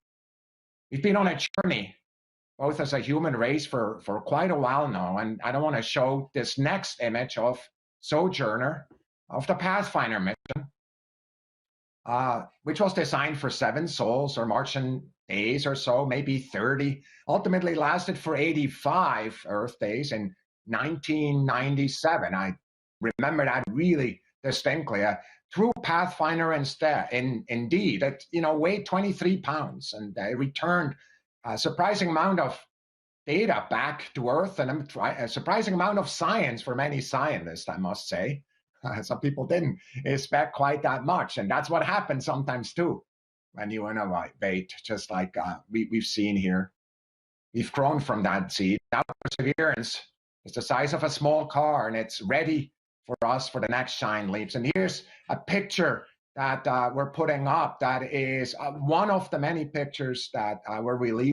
We've been on a journey, both as a human race for quite a while now, and I don't want to show this next image of Sojourner, of the Pathfinder mission, which was designed for 7 sols or Martian days or so, maybe 30, ultimately lasted for 85 Earth days in 1997. I remember that really distinctly. A true Pathfinder indeed. It weighed 23 pounds, and it returned a surprising amount of data back to Earth, and a surprising amount of science for many scientists, I must say. Some people didn't expect quite that much, and that's what happens sometimes too when you innovate, just like we've seen here. We've grown from that seed. Now Perseverance is the size of a small car, and it's ready for us for the next giant leaps. And here's a picture that we're putting up that is one of the many pictures that we're releasing.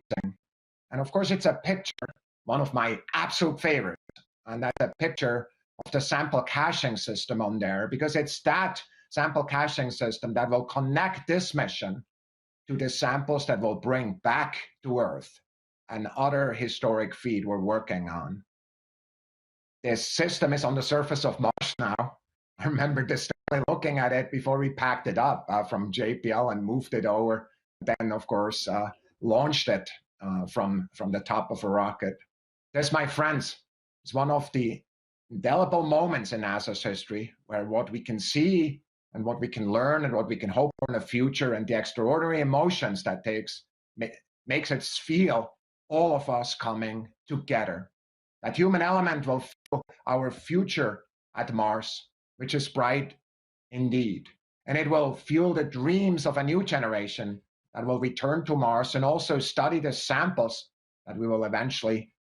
And of course, it's a picture, one of my absolute favorites, and that's a picture of the sample caching system on there, because it's that sample caching system that will connect this mission to the samples that will bring back to Earth and other historic feed we're working on. This system is on the surface of Mars now. I remember distinctly looking at it before we packed it up from JPL and moved it over. Then, of course, launched it from the top of a rocket. This, my friends, is one of the indelible moments in NASA's history where what we can see and what we can learn and what we can hope for in the future, and the extraordinary emotions that makes it feel all of us coming together. That human element will fuel our future at Mars, which is bright indeed. And it will fuel the dreams of a new generation that will return to Mars and also study the samples that we will eventually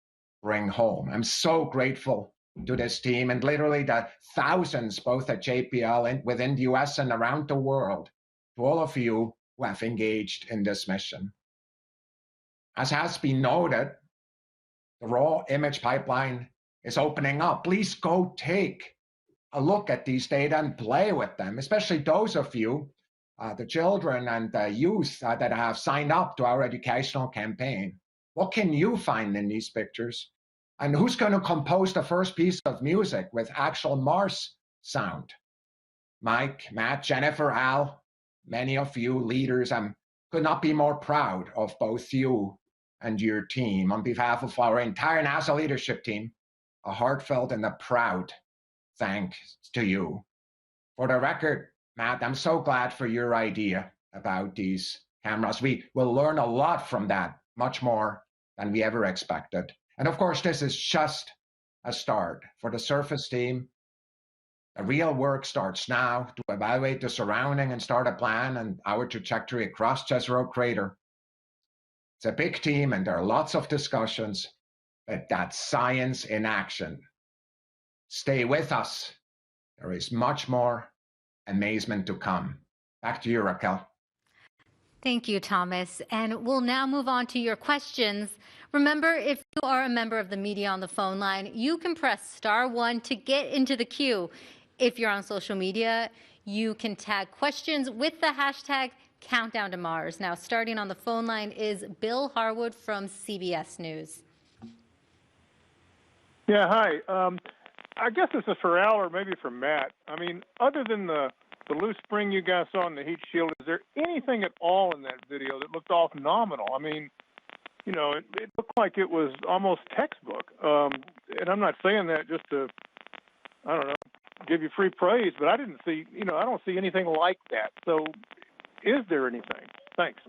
bring home. I'm so grateful to this team and literally the thousands, both at JPL and within the US and around the world, to all of you who have engaged in this mission. As has been noted, the raw image pipeline is opening up. Please go take a look at these data and play with them, especially those of you, the children and the youth that have signed up to our educational campaign. What can you find in these pictures? And who's going to compose the first piece of music with actual Mars sound? Mike, Matt, Jennifer, Al, many of you leaders, I could not be more proud of both you and your team. On behalf of our entire NASA leadership team, a heartfelt and a proud thanks to you. For the record, Matt, I'm so glad for your idea about these cameras. We will learn a lot from that, much more than we ever expected. And of course, this is just a start. For the surface team, the real work starts now to evaluate the surrounding and start a plan and our trajectory across Jezero Crater. It's a big team and there are lots of discussions, but that's science in action. Stay with us. There is much more amazement to come. Back to you, Raquel. Thank you, Thomas. And we'll now move on to your questions. Remember, if you are a member of the media on the phone line, you can press *1 to get into the queue. If you're on social media, you can tag questions with the hashtag Countdown to Mars. Now, starting on the phone line is Bill Harwood from CBS News. Yeah, hi. I guess this is for Al or maybe for Matt. I mean, other than the loose spring you guys saw in the heat shield, is there anything at all in that video that looked all nominal? I mean, you know, it looked like it was almost textbook. And I'm not saying that just to, I don't know, give you free praise, but I didn't see, you know, I don't see anything like that. So is there anything? Thanks.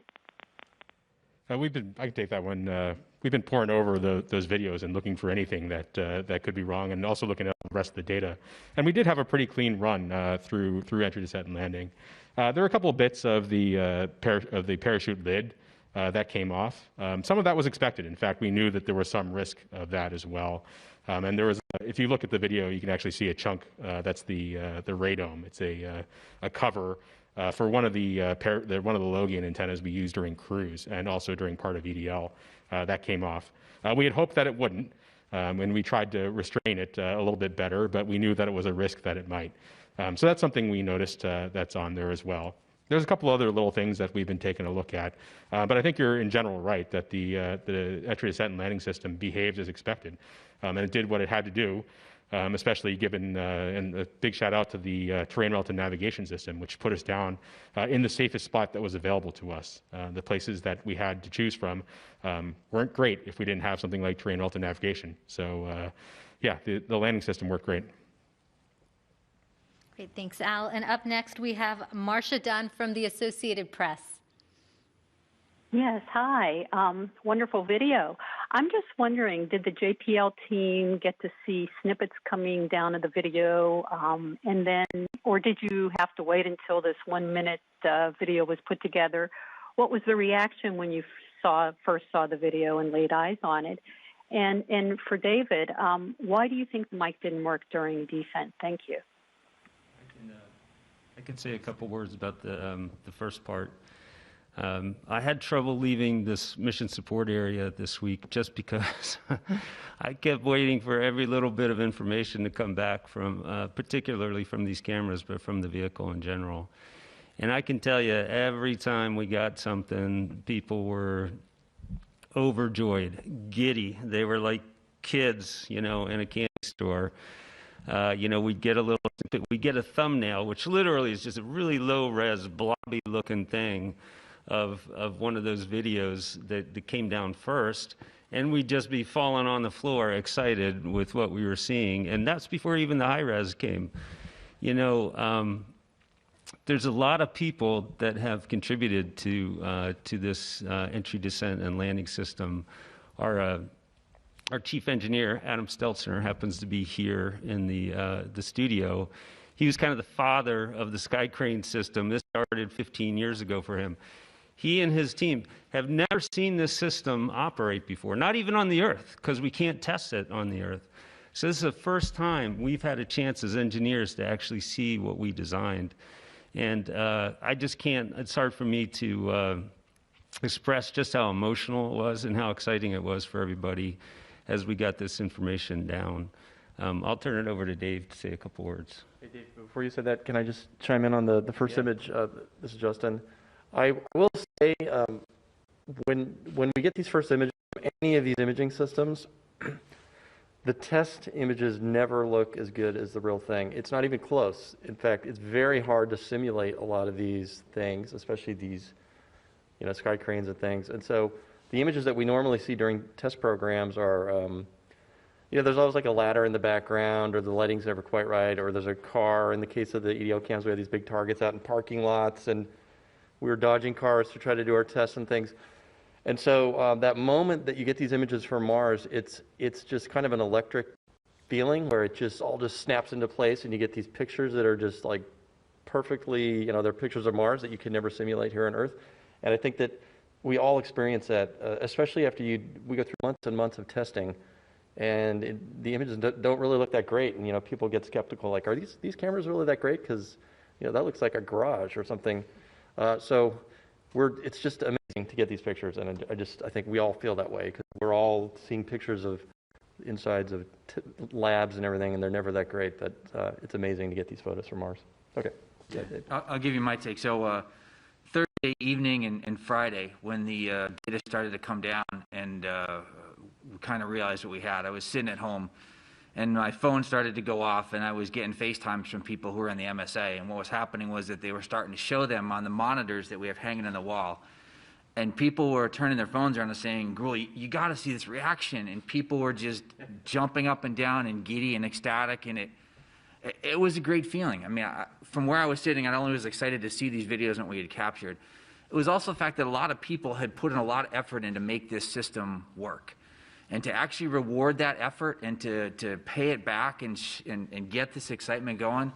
I can take that one. We've been poring over those videos and looking for anything that could be wrong, and also looking at the rest of the data. And we did have a pretty clean run through entry, descent, and landing. There were a couple of bits of the parachute lid that came off. Some of that was expected. In fact, we knew that there was some risk of that as well. And there was, if you look at the video, you can actually see a chunk. That's the radome. It's a cover for one of the low gain antennas we used during cruise and also during part of EDL. That came off. We had hoped that it wouldn't, and we tried to restrain it a little bit better, but we knew that it was a risk that it might. So that's something we noticed that's on there as well. There's a couple other little things that we've been taking a look at, but I think you're in general right that the entry, descent, and landing system behaved as expected, and it did what it had to do. Especially given, and a big shout out to the terrain relative navigation system, which put us down in the safest spot that was available to us. The places that we had to choose from weren't great if we didn't have something like terrain relative navigation. So yeah, the landing system worked great. Great, thanks, Al. And up next, we have Marcia Dunn from the Associated Press. Yes, hi. Wonderful video. I'm just wondering, did the JPL team get to see snippets coming down of the video, and then, or did you have to wait until this 1 minute video was put together? What was the reaction when you first saw the video and laid eyes on it? And for David, why do you think the mic didn't work during descent? Thank you. I can say a couple words about the first part. I had trouble leaving this mission support area this week just because I kept waiting for every little bit of information to come back from, particularly from these cameras, but from the vehicle in general. And I can tell you, every time we got something, people were overjoyed, giddy. They were like kids, you know, in a candy store. You know, we'd get a little, we'd get a thumbnail, which literally is just a really low-res, blobby-looking thing of one of those videos that came down first, and we'd just be falling on the floor excited with what we were seeing, and that's before even the high-res came. You know, there's a lot of people that have contributed to this entry, descent, and landing system our chief engineer, Adam Stelzner, happens to be here in the studio. He was kind of the father of the sky crane system. This started 15 years ago for him. He and his team have never seen this system operate before, not even on the Earth, because we can't test it on the Earth. So this is the first time we've had a chance as engineers to actually see what we designed. And I just can't, it's hard for me to express just how emotional it was and how exciting it was for everybody as we got this information down. I'll turn it over to Dave to say a couple words. Hey Dave, before you say that, can I just chime in on the first image? This is Justin. I will say, when we get these first images from any of these imaging systems, the test images never look as good as the real thing. It's not even close. In fact, it's very hard to simulate a lot of these things, especially these, sky cranes and things. And so the images that we normally see during test programs are, there's always like a ladder in the background, or the lighting's never quite right, or there's a car. In the case of the EDL cams, we have these big targets out in parking lots, and we were dodging cars to try to do our tests and things. And so that moment that you get these images from Mars, it's just kind of an electric feeling where it just all snaps into place, and you get these pictures that are just like perfectly, they're pictures of Mars that you can never simulate here on Earth. And I think that we all experience that, especially after we go through months and months of testing, and the images don't really look that great. And people get skeptical, like, are these cameras really that great? Because that looks like a garage or something. So it's just amazing to get these pictures, and I think we all feel that way, because we're all seeing pictures of insides of labs and everything, and they're never that great. But it's amazing to get these photos from Mars. Okay. Yeah, I'll give you my take. So Thursday evening and Friday, when the data started to come down and we kind of realized what we had, I was sitting at home, and my phone started to go off, and I was getting FaceTimes from people who were in the MSA. And what was happening was that they were starting to show them on the monitors that we have hanging on the wall. And people were turning their phones around and saying, Gruel, you got to see this reaction. And people were just jumping up and down and giddy and ecstatic. And it was a great feeling. I mean, from where I was sitting, I not only was excited to see these videos and what we had captured, it was also the fact that a lot of people had put in a lot of effort in to make this system work. And to actually reward that effort and to pay it back and get this excitement going,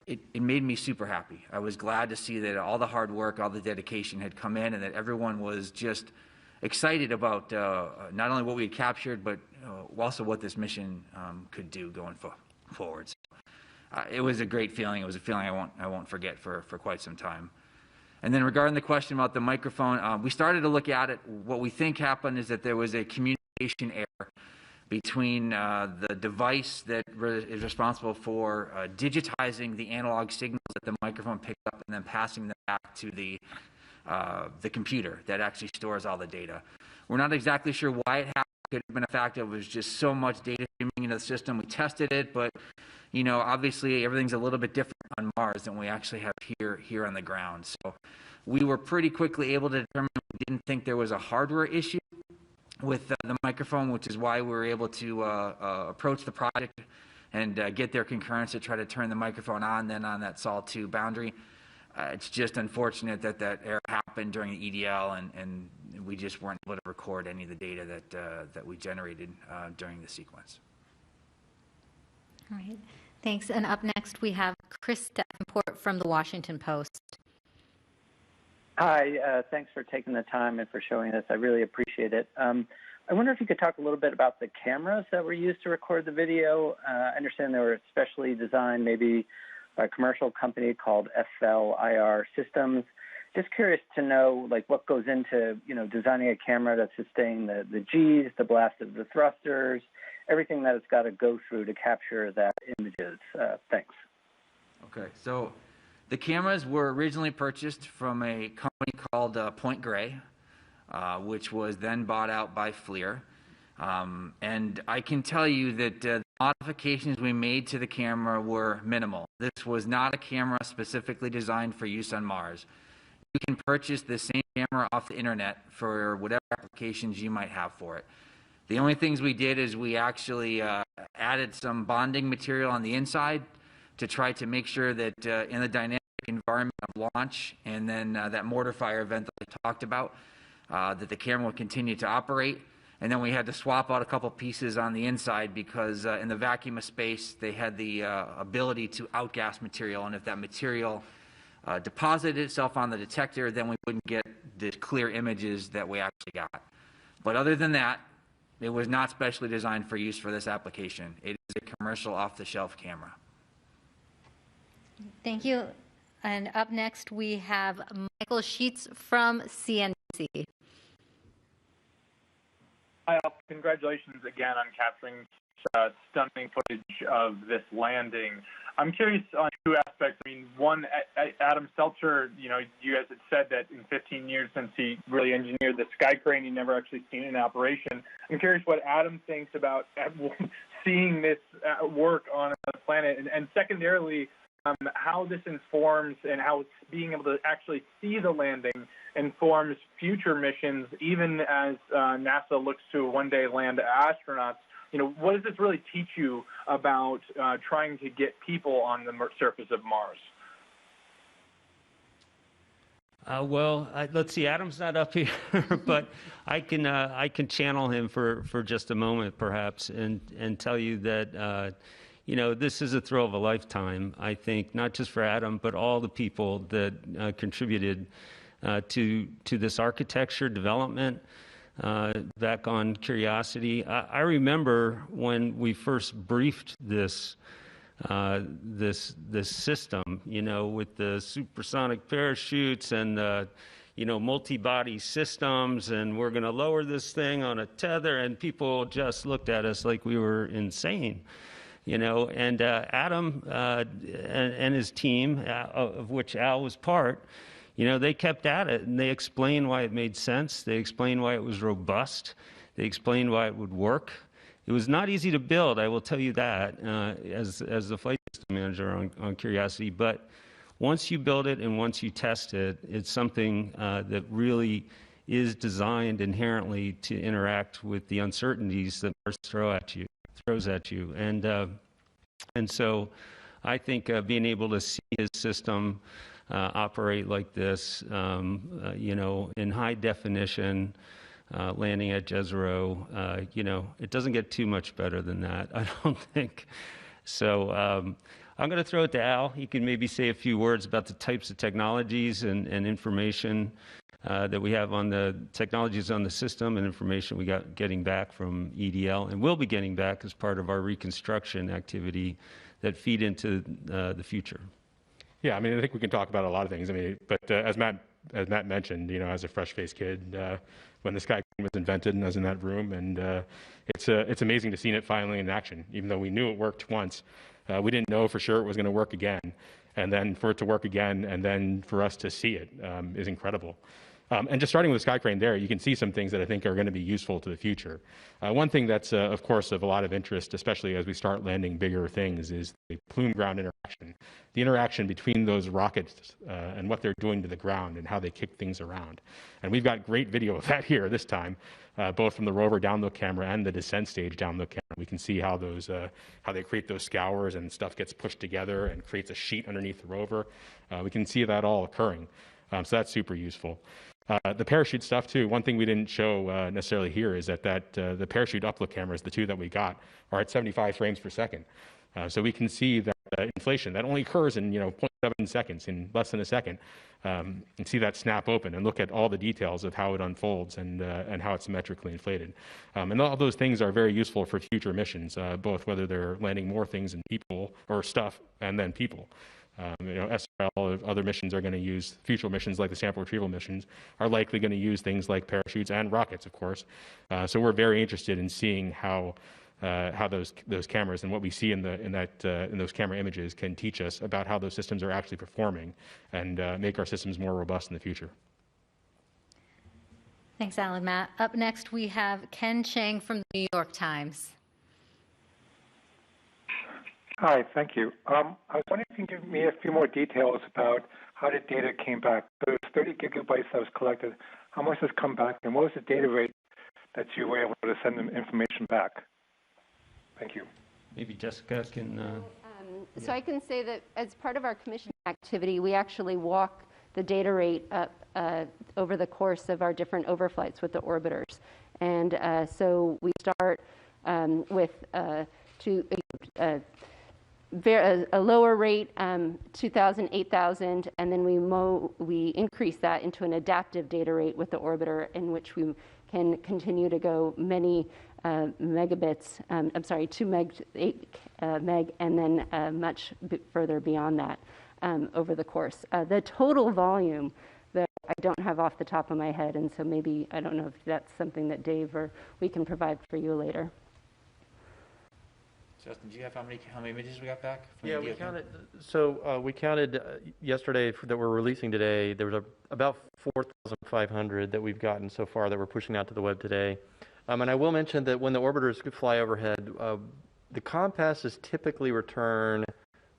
it made me super happy. I was glad to see that all the hard work, all the dedication had come in, and that everyone was just excited about not only what we had captured, but also what this mission could do going forward. So, it was a great feeling. It was a feeling I won't forget for quite some time. And then regarding the question about the microphone, we started to look at it. What we think happened is that there was a communication error between the device that is responsible for digitizing the analog signals that the microphone picked up and then passing them back to the computer that actually stores all the data. We're not exactly sure why it happened. It could have been a fact that it was just so much data streaming into the system. We tested it, but obviously everything's a little bit different on Mars than we actually have here on the ground. So we were pretty quickly able to determine we didn't think there was a hardware issue with the microphone, which is why we were able to approach the project and get their concurrence to try to turn the microphone on then on that SOL2 boundary. It's just unfortunate that error happened during the EDL, and we just weren't able to record any of the data that we generated during the sequence. All right, thanks. And up next we have Chris Davenport from the Washington Post. Hi, thanks for taking the time and for showing this. I really appreciate it. I wonder if you could talk a little bit about the cameras that were used to record the video. I understand they were specially designed, maybe a commercial company called FLIR Systems. Just curious to know, like, what goes into, designing a camera to sustain the Gs, the blast of the thrusters, everything that it's got to go through to capture that images. Thanks. Okay, so the cameras were originally purchased from a company called Point Grey, which was then bought out by FLIR. And I can tell you that the modifications we made to the camera were minimal. This was not a camera specifically designed for use on Mars. You can purchase the same camera off the internet for whatever applications you might have for it. The only things we did is we actually added some bonding material on the inside to try to make sure that in the dynamic environment of launch and then that mortar fire event that I talked about, that the camera will continue to operate. And then we had to swap out a couple pieces on the inside because in the vacuum of space, they had the ability to outgas material. And if that material deposited itself on the detector, then we wouldn't get the clear images that we actually got. But other than that, it was not specially designed for use for this application. It is a commercial off-the-shelf camera. Thank you. And up next, we have Michael Sheets from CNBC. Hi, Al. Congratulations again on capturing stunning footage of this landing. I'm curious on two aspects. I mean, one, Adam Seltzer, you guys had said that in 15 years since he really engineered the sky crane, he never actually seen it in operation. I'm curious what Adam thinks about seeing this work on a planet, and secondarily, how this informs and how being able to actually see the landing informs future missions, even as NASA looks to one day land astronauts. What does this really teach you about trying to get people on the surface of Mars? Let's see. Adam's not up here, but I can channel him for just a moment, perhaps, and tell you that this is a thrill of a lifetime. I think not just for Adam, but all the people that contributed to this architecture development. Back on Curiosity, I remember when we first briefed this system, with the supersonic parachutes and multi-body systems, and we're going to lower this thing on a tether, and people just looked at us like we were insane. And Adam and his team, of which Al was part, they kept at it, and they explained why it made sense. They explained why it was robust. They explained why it would work. It was not easy to build, I will tell you that, as the flight system manager on Curiosity. But once you build it and once you test it, it's something that really is designed inherently to interact with the uncertainties that Mars throws at you. And so I think being able to see his system operate like this, in high definition, landing at Jezero, it doesn't get too much better than that, I don't think. So I'm going to throw it to Al. He can maybe say a few words about the types of technologies and information that we have on the technologies on the system and information we got getting back from EDL and will be getting back as part of our reconstruction activity that feed into the future. Yeah, I mean, I think we can talk about a lot of things. I mean, but as Matt mentioned, as a fresh-faced kid, when the sky crane was invented, and I was in that room, and it's amazing to see it finally in action. Even though we knew it worked once, we didn't know for sure it was going to work again, and then for it to work again, and then for us to see it is incredible. And just starting with the sky crane there, you can see some things that I think are going to be useful to the future. One thing that's, of course, of a lot of interest, especially as we start landing bigger things, is the plume ground interaction. The interaction between those rockets and what they're doing to the ground and how they kick things around. And we've got great video of that here this time, both from the Rover download camera and the descent stage download camera. We can see how those, how they create those scours and stuff gets pushed together and creates a sheet underneath the rover. We can see that all occurring. So that's super useful. The parachute stuff too. One thing we didn't show necessarily here is that the parachute upload cameras, the two that we got, are at 75 frames per second. So we can see that inflation that only occurs in 0.7 seconds, in less than a second, and see that snap open and look at all the details of how it unfolds and how it's symmetrically inflated. And all those things are very useful for future missions, both whether they're landing more things and people or stuff and then people. SRL, other missions are going to use, future missions like the sample retrieval missions, are likely going to use things like parachutes and rockets, of course. So we're very interested in seeing how those cameras and what we see in those camera images can teach us about how those systems are actually performing and make our systems more robust in the future. Thanks, Al and Matt. Up next, we have Ken Chang from the New York Times. Hi, thank you. I was wondering if you can give me a few more details about how the data came back. Those 30 gigabytes that was collected, how much has come back, and what was the data rate that you were able to send them information back? Thank you. Maybe Jessica can... So I can say that as part of our commissioning activity, we actually walk the data rate up over the course of our different overflights with the orbiters. And so we start with a lower rate, 2,000, 8,000, and then we increase that into an adaptive data rate with the orbiter, in which we can continue to go many megabits, 2 meg, 8 meg, and then much further beyond that over the course. The total volume that I don't have off the top of my head, and so maybe, I don't know if that's something that Dave or we can provide for you later. Justin, do you have how many images we got back? Yeah, we counted. So we counted yesterday that we're releasing today. There was about 4,500 that we've gotten so far that we're pushing out to the web today. And I will mention that when the orbiters fly overhead, the comm passes typically return,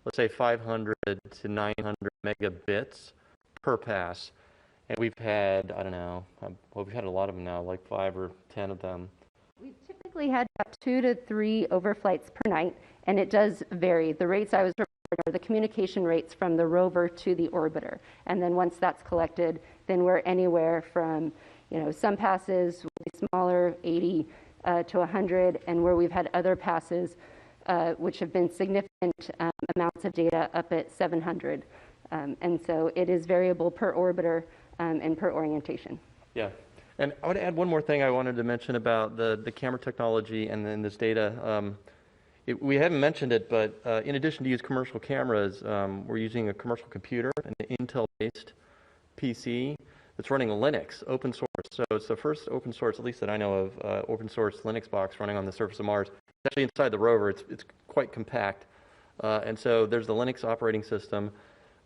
let's say, 500 to 900 megabits per pass. And we've had, I don't know, well, we've had a lot of them now, like 5 or 10 of them. We've typically had about 2 to 3 overflights per night, and it does vary. The rates I was referring to are the communication rates from the rover to the orbiter. And then once that's collected, then we're anywhere from, some passes will be smaller, 80 to 100, and where we've had other passes which have been significant amounts of data up at 700. And so it is variable per orbiter and per orientation. Yeah. And I want to add one more thing I wanted to mention about the camera technology and then this data. We haven't mentioned it, but in addition to use commercial cameras, we're using a commercial computer, an Intel-based PC that's running Linux, open source. So it's the first open source, at least that I know of, open source Linux box running on the surface of Mars. It's actually inside the rover. It's quite compact. And so there's the Linux operating system.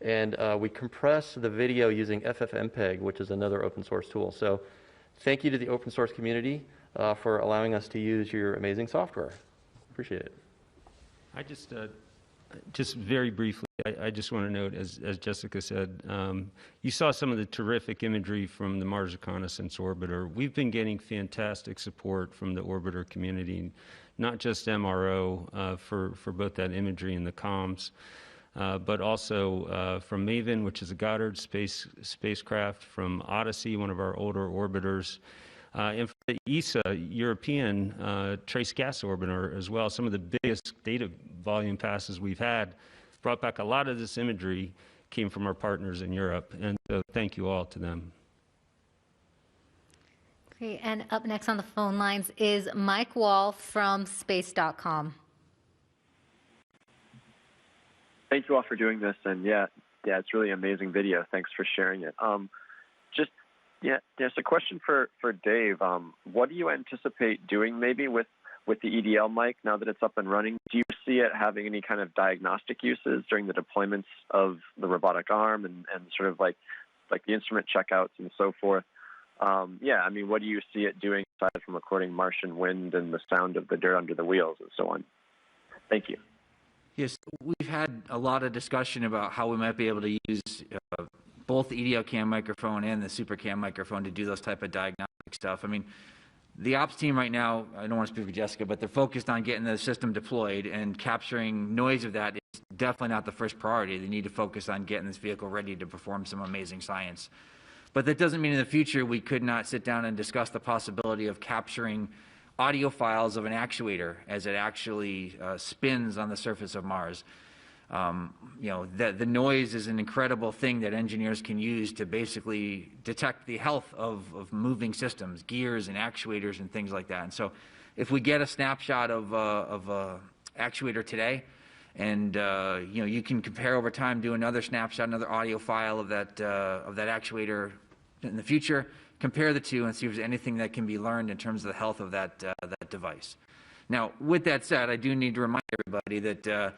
And we compress the video using FFmpeg, which is another open source tool. So thank you to the open source community for allowing us to use your amazing software. Appreciate it. I just very briefly, I just want to note, as Jessica said, you saw some of the terrific imagery from the Mars Reconnaissance Orbiter. We've been getting fantastic support from the orbiter community, not just MRO for both that imagery and the comms, but also from MAVEN, which is a Goddard spacecraft, from Odyssey, one of our older orbiters, and from the ESA European Trace Gas Orbiter as well. Some of the biggest data volume passes we've had brought back a lot of this imagery, came from our partners in Europe, and so thank you all to them. Okay, and up next on the phone lines is Mike Wall from space.com. Thank you all for doing this, and yeah, it's really amazing video. Thanks for sharing it. There's a question for Dave. What do you anticipate doing maybe with the EDL mic now that it's up and running? Do you see it having any kind of diagnostic uses during the deployments of the robotic arm and sort of like the instrument checkouts and so forth? What do you see it doing aside from recording Martian wind and the sound of the dirt under the wheels and so on? Thank you. Yes, we've had a lot of discussion about how we might be able to use both the EDL cam microphone and the super cam microphone to do those type of diagnostic stuff. I mean, the ops team right now, I don't want to speak for Jessica, but they're focused on getting the system deployed, and capturing noise of that is definitely not the first priority. They need to focus on getting this vehicle ready to perform some amazing science. But that doesn't mean in the future we could not sit down and discuss the possibility of capturing audio files of an actuator as it actually spins on the surface of Mars. The noise is an incredible thing that engineers can use to basically detect the health of moving systems, gears and actuators and things like that. And so if we get a snapshot of a actuator today, and you can compare over time, do another snapshot, another audio file of that actuator in the future, compare the two and see if there's anything that can be learned in terms of the health of that device. Now, with that said, I do need to remind everybody that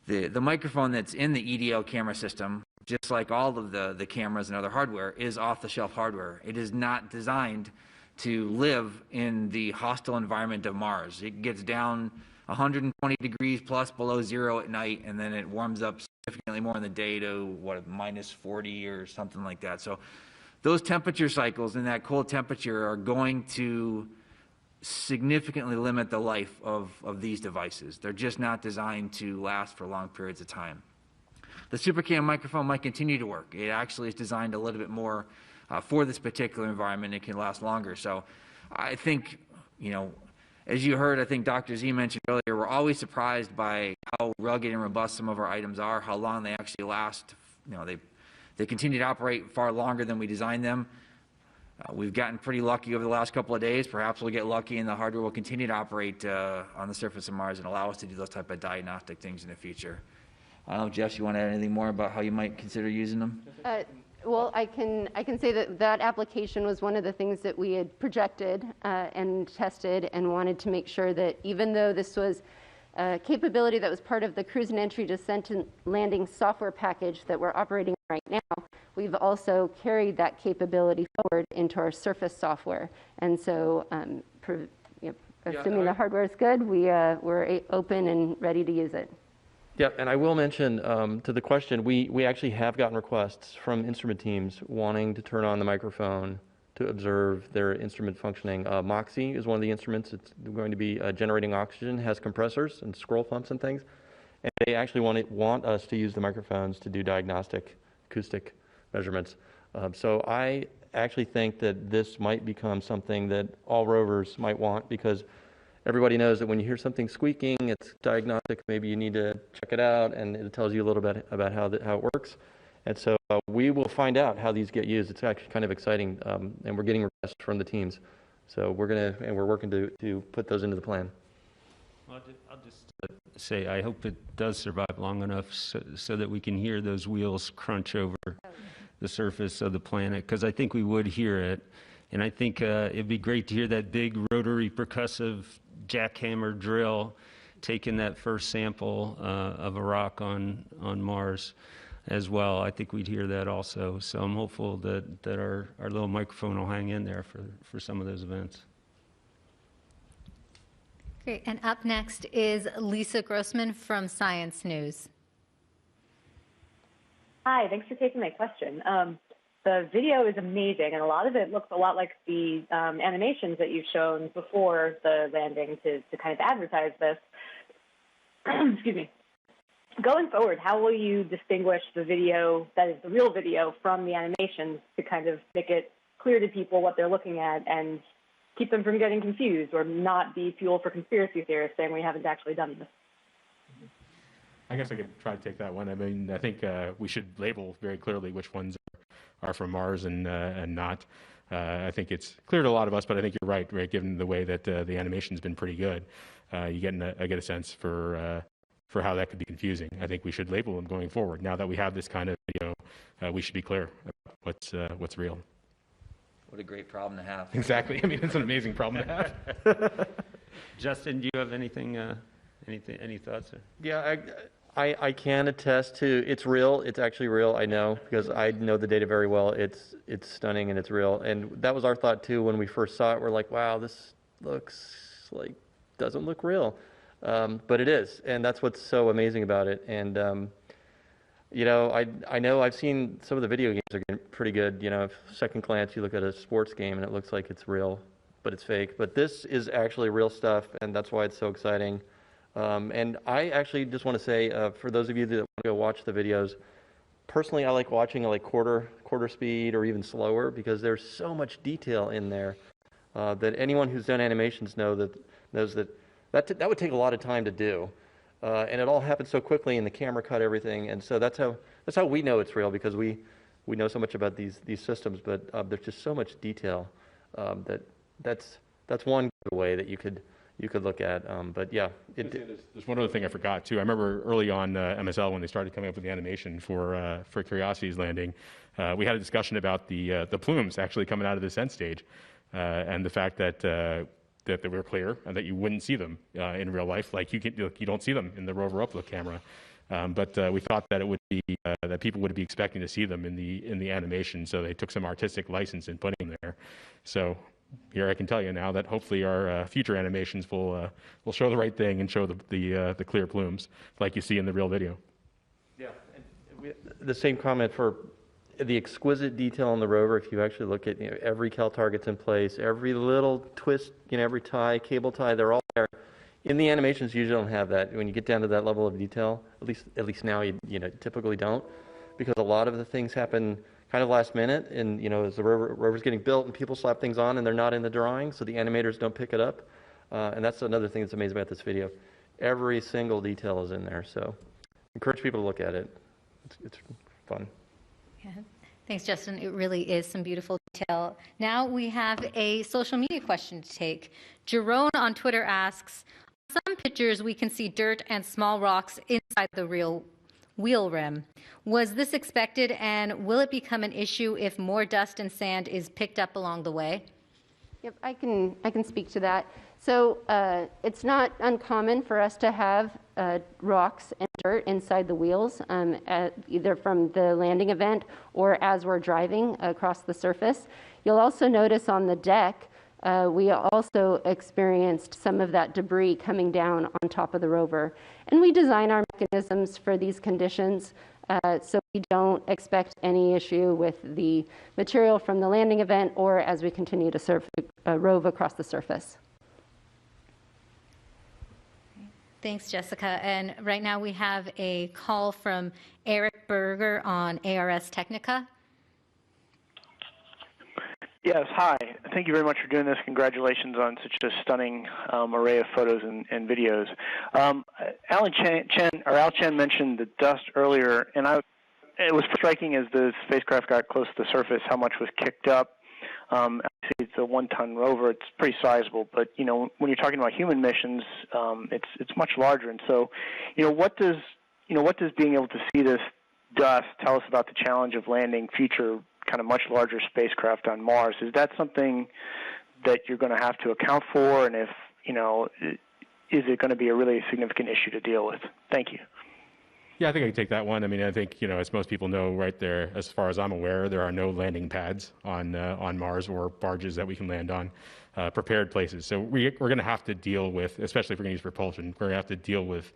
the microphone that's in the EDL camera system, just like all of the cameras and other hardware, is off-the-shelf hardware. It is not designed to live in the hostile environment of Mars. It gets down 120 degrees plus below zero at night, and then it warms up significantly more in the day to, minus 40 or something like that. So those temperature cycles and that cold temperature are going to significantly limit the life of these devices. They're just not designed to last for long periods of time. The SuperCam microphone might continue to work. It actually is designed a little bit more for this particular environment. It can last longer. So I think, you know, as you heard, I think Dr. Z mentioned earlier, we're always surprised by how rugged and robust some of our items are, how long they actually last. You know, they continue to operate far longer than we designed them. We've gotten pretty lucky over the last couple of days. Perhaps we'll get lucky and the hardware will continue to operate on the surface of Mars and allow us to do those type of diagnostic things in the future. I don't know, Jess, you want to add anything more about how you might consider using them? Well, I can say that that application was one of the things that we had projected and tested and wanted to make sure that even though this was a capability that was part of the cruise and entry descent and landing software package that we're operating right now, we've also carried that capability forward into our surface software. And so assuming the hardware is good, we're open and ready to use it. Yeah, and I will mention to the question, we actually have gotten requests from instrument teams wanting to turn on the microphone to observe their instrument functioning. Moxie is one of the instruments. It's going to be generating oxygen, has compressors and scroll pumps and things. And they actually want us to use the microphones to do diagnostic acoustic measurements. So I actually think that this might become something that all rovers might want, because everybody knows that when you hear something squeaking, it's diagnostic. Maybe you need to check it out, and it tells you a little bit about how it works. And so we will find out how these get used. It's actually kind of exciting, and we're getting requests from the teams. So we're working to put those into the plan. Well, I'll just say I hope it does survive long enough so that we can hear those wheels crunch over the surface of the planet, because I think we would hear it. And I think it'd be great to hear that big rotary percussive jackhammer drill taking that first sample of a rock on Mars as well. I think we'd hear that also. So I'm hopeful that our little microphone will hang in there for some of those events. Great. And up next is Lisa Grossman from Science News. Hi, thanks for taking my question. The video is amazing, and a lot of it looks a lot like the animations that you've shown before the landing to kind of advertise this. Excuse me. Going forward, how will you distinguish the video that is the real video from the animations to kind of make it clear to people what they're looking at and keep them from getting confused or not be fuel for conspiracy theorists saying we haven't actually done this? I guess I could try to take that one. I mean, I think we should label very clearly which ones are from Mars and not. I think it's clear to a lot of us, but I think you're right, given the way that the animation's been pretty good. You get a sense for how that could be confusing. I think we should label them going forward. Now that we have this kind of video, we should be clear about what's real. What a great problem to have. Exactly. I mean, it's an amazing problem to have. Justin, do you have any thoughts? Yeah, I can attest to it's real. It's actually real. I know, because I know the data very well. It's stunning and it's real. And that was our thought too when we first saw it. We're like, wow, this doesn't look real, but it is, and that's what's so amazing about it. And you know, I know I've seen some of the video games are getting pretty good. You know, if second glance you look at a sports game and it looks like it's real, but it's fake. But this is actually real stuff, and that's why it's so exciting. And I actually just want to say, for those of you that want to go watch the videos, personally I like watching at like quarter speed or even slower, because there's so much detail in there that anyone who's done animations knows that would take a lot of time to do. And it all happened so quickly, and the camera cut everything, and so that's how we know it's real, because we know so much about these systems. But there's just so much detail that's one way that you could look at. But yeah, there's one other thing I forgot too. I remember early on MSL, when they started coming up with the animation for Curiosity's landing, we had a discussion about the plumes actually coming out of the descent stage, and the fact that they were clear and that you wouldn't see them in real life, like you don't see them in the Rover upload camera. But we thought that it would be that people would be expecting to see them in the animation, so they took some artistic license in putting them there. So here I can tell you now that hopefully our future animations will show the right thing and show the clear plumes like you see in the real video. Yeah, and the same comment for the exquisite detail on the Rover. If you actually look at every cal target's in place, every little twist, every tie, cable tie, they're all there. In the animations, you usually don't have that. When you get down to that level of detail, at least now you typically don't, because a lot of the things happen kind of last minute, and as the rover's getting built and people slap things on and they're not in the drawing, so the animators don't pick it up. And that's another thing that's amazing about this video. Every single detail is in there, so encourage people to look at it. It's fun. Yeah. Thanks, Justin. It really is some beautiful detail. Now we have a social media question to take. Jerome on Twitter asks, on some pictures we can see dirt and small rocks inside the real wheel rim. Was this expected, and will it become an issue if more dust and sand is picked up along the way? Yep, I can speak to that. So it's not uncommon for us to have rocks and dirt inside the wheels, either from the landing event or as we're driving across the surface. You'll also notice on the deck, we also experienced some of that debris coming down on top of the rover. And we design our mechanisms for these conditions, so we don't expect any issue with the material from the landing event or as we continue to rove across the surface. Thanks, Jessica. And right now we have a call from Eric Berger on ARS Technica. Yes, hi. Thank you very much for doing this. Congratulations on such a stunning array of photos and videos. Al Chen mentioned the dust earlier, and it was striking as the spacecraft got close to the surface how much was kicked up. It's a 1-ton rover. It's pretty sizable, but when you're talking about human missions, it's much larger. And so, what does being able to see this dust tell us about the challenge of landing future kind of much larger spacecraft on Mars? Is that something that you're going to have to account for? And if, is it going to be a really significant issue to deal with? Thank you. Yeah, I think I can take that one. I mean, I think, as most people know right there, as far as I'm aware, there are no landing pads on Mars or barges that we can land on, prepared places. So we're going to have to deal with, especially if we're going to use propulsion, we're going to have to deal with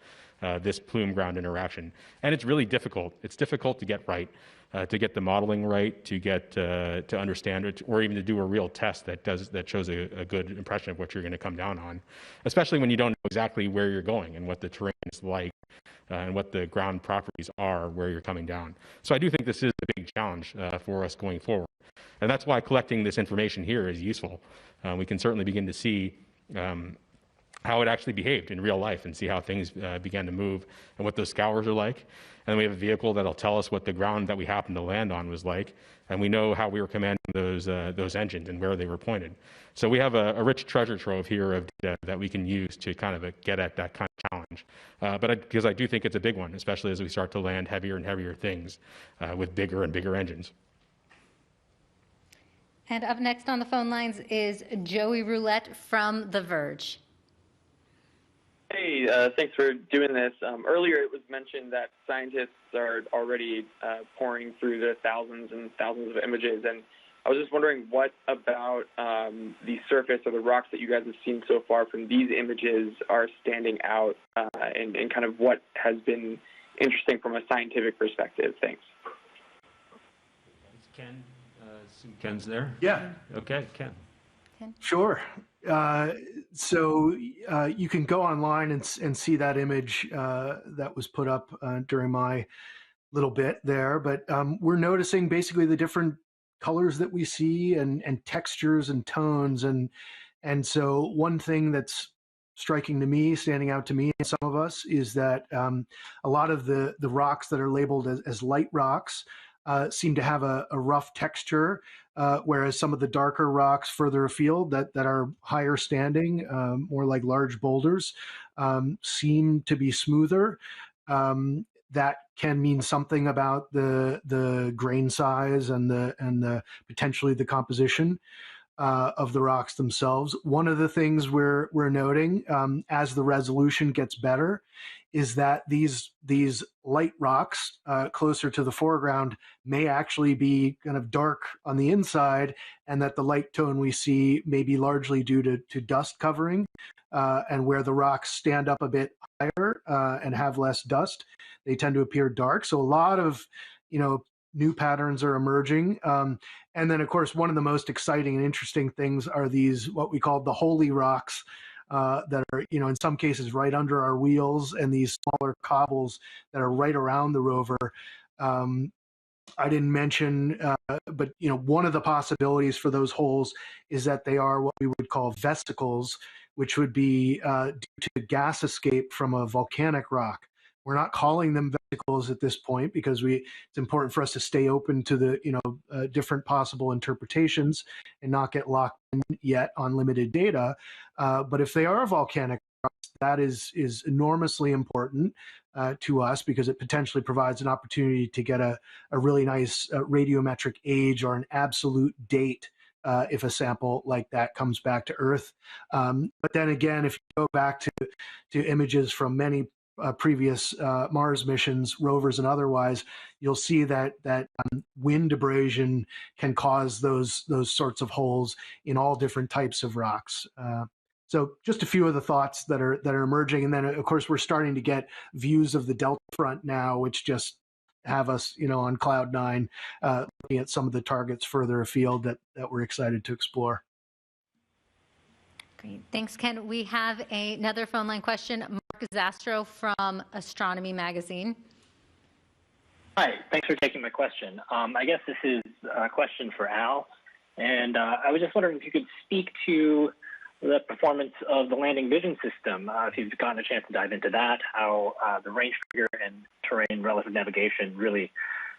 this plume ground interaction. And it's really difficult. It's difficult to get right, to get the modeling right, to get to understand it, or even to do a real test that shows a good impression of what you're going to come down on, especially when you don't know exactly where you're going and what the terrain is like. And what the ground properties are where you're coming down. So I do think this is a big challenge for us going forward. And that's why collecting this information here is useful. We can certainly begin to see how it actually behaved in real life and see how things began to move and what those scours are like. And we have a vehicle that'll tell us what the ground that we happened to land on was like. And we know how we were commanding those engines and where they were pointed. So we have a rich treasure trove here of data that we can use to kind of get at that kind of challenge. Because I do think it's a big one, especially as we start to land heavier and heavier things with bigger and bigger engines. And up next on the phone lines is Joey Roulette from The Verge. Hey, thanks for doing this. Earlier it was mentioned that scientists are already pouring through the thousands and thousands of images, and I was just wondering what about the surface or the rocks that you guys have seen so far from these images are standing out, and kind of what has been interesting from a scientific perspective. Thanks. Ken, Ken's there? Yeah. Okay, Ken. Sure. So you can go online and see that image that was put up during my little bit there. But we're noticing basically the different colors that we see and textures and tones. And so one thing that's striking to me, standing out to me and some of us, is that a lot of the rocks that are labeled as light rocks seem to have a rough texture, whereas some of the darker rocks further afield that are higher standing, more like large boulders, seem to be smoother. That can mean something about the grain size and the potentially the composition of the rocks themselves. One of the things we're noting as the resolution gets better is that these light rocks closer to the foreground may actually be kind of dark on the inside, and that the light tone we see may be largely due to dust covering, and where the rocks stand up a bit higher and have less dust, they tend to appear dark. So a lot of new patterns are emerging. And then, of course, one of the most exciting and interesting things are these, what we call the holy rocks, that are, in some cases right under our wheels, and these smaller cobbles that are right around the rover. I didn't mention, but one of the possibilities for those holes is that they are what we would call vesicles, which would be due to gas escape from a volcanic rock. We're not calling them vesicles at this point because it's important for us to stay open to the different possible interpretations and not get locked in yet on limited data. But if they are volcanic rocks, that is enormously important to us because it potentially provides an opportunity to get a really nice radiometric age or an absolute date if a sample like that comes back to Earth. But then again, if you go back to images from many previous Mars missions, rovers and otherwise, you'll see that wind abrasion can cause those sorts of holes in all different types of rocks. So just a few of the thoughts that are emerging, and then of course we're starting to get views of the Delta Front now, which just have us, on cloud nine, looking at some of the targets further afield that we're excited to explore. Great. Thanks, Ken. We have another phone line question. Mark Zastro from Astronomy Magazine. Hi, thanks for taking my question. I guess this is a question for Al. And I was just wondering if you could speak to the performance of the landing vision system, if you've gotten a chance to dive into that, how the range figure and terrain relative navigation really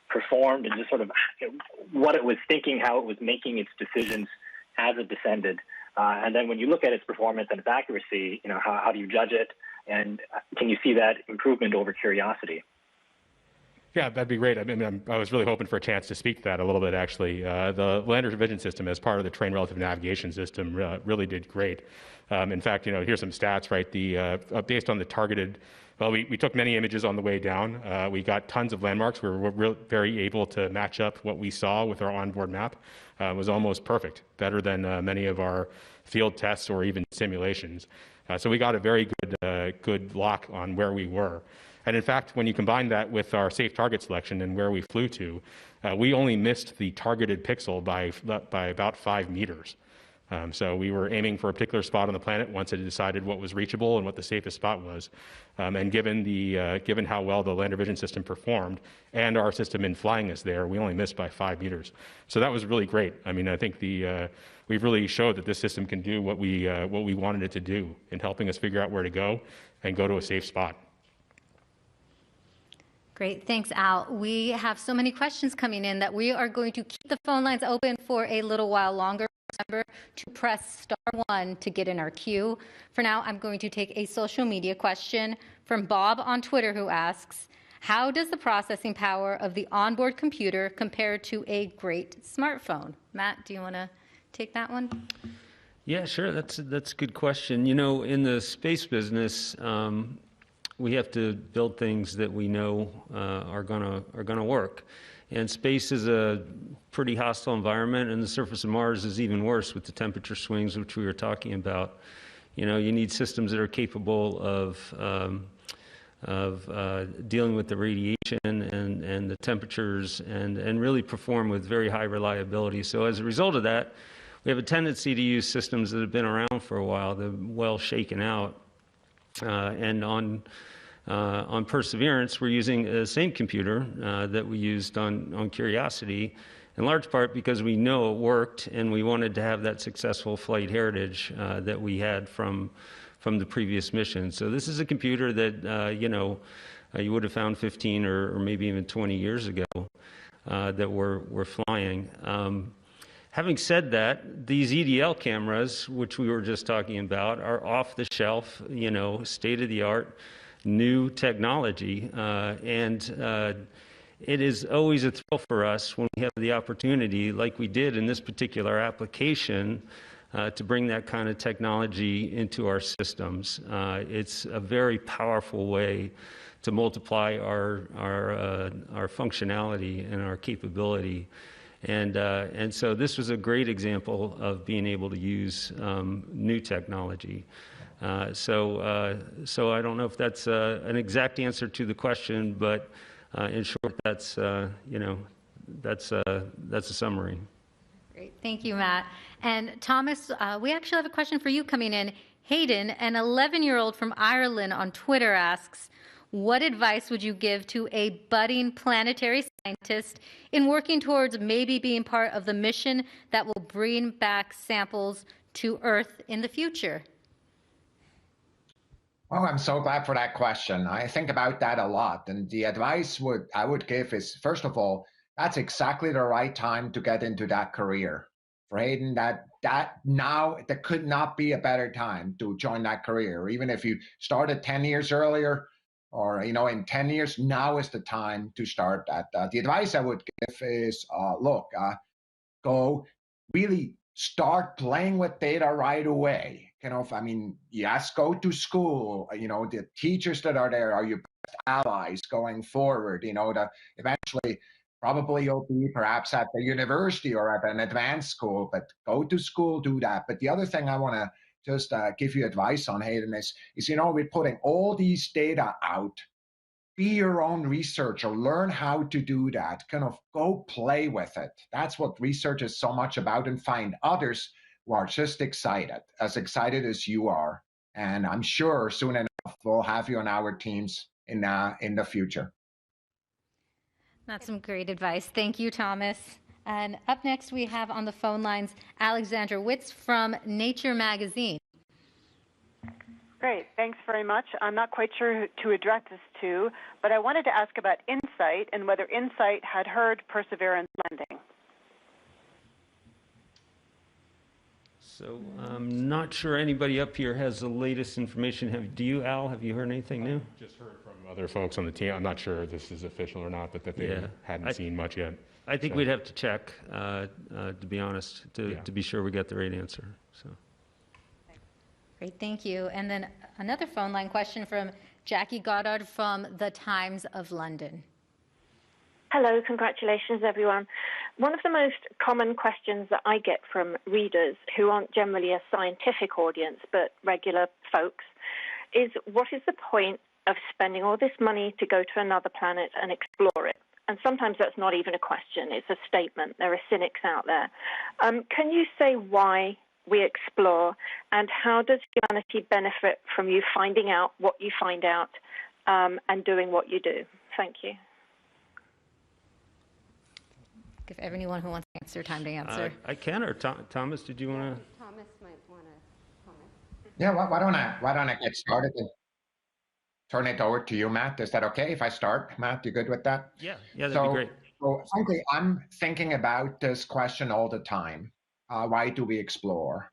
performed, and just sort of what it was thinking, how it was making its decisions as it descended. And then when you look at its performance and its accuracy, how do you judge it? And can you see that improvement over Curiosity? Yeah, that'd be great. I mean, I was really hoping for a chance to speak to that a little bit, actually. The lander vision system, as part of the terrain relative navigation system, really did great. In fact, here's some stats, right? Based on the targeted, well, we took many images on the way down. We got tons of landmarks. We were very able to match up what we saw with our onboard map. It was almost perfect, better than many of our field tests or even simulations. So we got a very good lock on where we were. And in fact, when you combine that with our safe target selection and where we flew to, we only missed the targeted pixel by about 5 meters. So we were aiming for a particular spot on the planet once it had decided what was reachable and what the safest spot was. And given how well the lander vision system performed and our system in flying us there, we only missed by 5 meters. So that was really great. I mean, I think we've really showed that this system can do what we wanted it to do in helping us figure out where to go and go to a safe spot. Great. Thanks, Al. We have so many questions coming in that we are going to keep the phone lines open for a little while longer. Remember to press *1 to get in our queue. For now, I'm going to take a social media question from Bob on Twitter, who asks, how does the processing power of the onboard computer compare to a great smartphone? Matt, do you want to take that one? Yeah, sure. That's a good question. In the space business, we have to build things that we know are gonna work. And space is a pretty hostile environment, and the surface of Mars is even worse with the temperature swings, which we were talking about. You need systems that are capable of dealing with the radiation and the temperatures and really perform with very high reliability. So as a result of that, we have a tendency to use systems that have been around for a while, they're well shaken out. And on Perseverance, we're using the same computer that we used on Curiosity, in large part because we know it worked and we wanted to have that successful flight heritage that we had from the previous mission. So this is a computer that you would have found 15 or maybe even 20 years ago that we're flying. Having said that, these EDL cameras, which we were just talking about, are off the shelf, state-of-the-art, new technology. And it is always a thrill for us when we have the opportunity, like we did in this particular application, to bring that kind of technology into our systems. It's a very powerful way to multiply our functionality and our capability. And so this was a great example of being able to use new technology. So I don't know if that's an exact answer to the question, but in short, that's a summary. Great, thank you, Matt. And Thomas, we actually have a question for you coming in. Hayden, an 11-year-old from Ireland on Twitter asks, what advice would you give to a budding planetary scientist in working towards maybe being part of the mission that will bring back samples to Earth in the future? Oh, I'm so glad for that question. I think about that a lot. And the advice I would give is, first of all, that's exactly the right time to get into that career. For Hayden, there could not be a better time to join that career. Even if you started 10 years earlier, or in 10 years, now is the time to start that. The advice I would give is, go really start playing with data right away. Yes, go to school. The teachers that are there are your best allies going forward. That eventually, probably you'll be perhaps at the university or at an advanced school, but go to school, do that. But the other thing I want to just give you advice on, Hayden, is we're putting all these data out. Be your own researcher, learn how to do that, go play with it. That's what research is so much about, and find others who are just as excited as you are. And I'm sure soon enough we'll have you on our teams in the future. That's some great advice. Thank you, Thomas. And up next we have on the phone lines Alexandra Witz from Nature Magazine. Great, thanks very much. I'm not quite sure who to address this to, but I wanted to ask about InSight and whether InSight had heard Perseverance landing. So I'm not sure anybody up here has the latest information. Do you, Al? Have you heard anything new? Just heard from other folks on the team. I'm not sure if this is official or not, but that they hadn't seen much yet. I think we'd have to check, to be honest, to be sure we get the right answer. So. Great, thank you. And then another phone line question from Jackie Goddard from the Times of London. Hello, congratulations everyone. One of the most common questions that I get from readers who aren't generally a scientific audience but regular folks is, what is the point of spending all this money to go to another planet and explore it? And sometimes that's not even a question, it's a statement. There are cynics out there. Can you say why we explore, and how does humanity benefit from you finding out what you find out and doing what you do? Thank you. Give everyone who wants to answer time to answer. I can, or Thomas, did you want to? Thomas might want to comment. Yeah, why don't I get started and turn it over to you, Matt? Is that okay if I start? Matt, you good with that? Yeah, that'd be great. So frankly, I'm thinking about this question all the time. Why do we explore?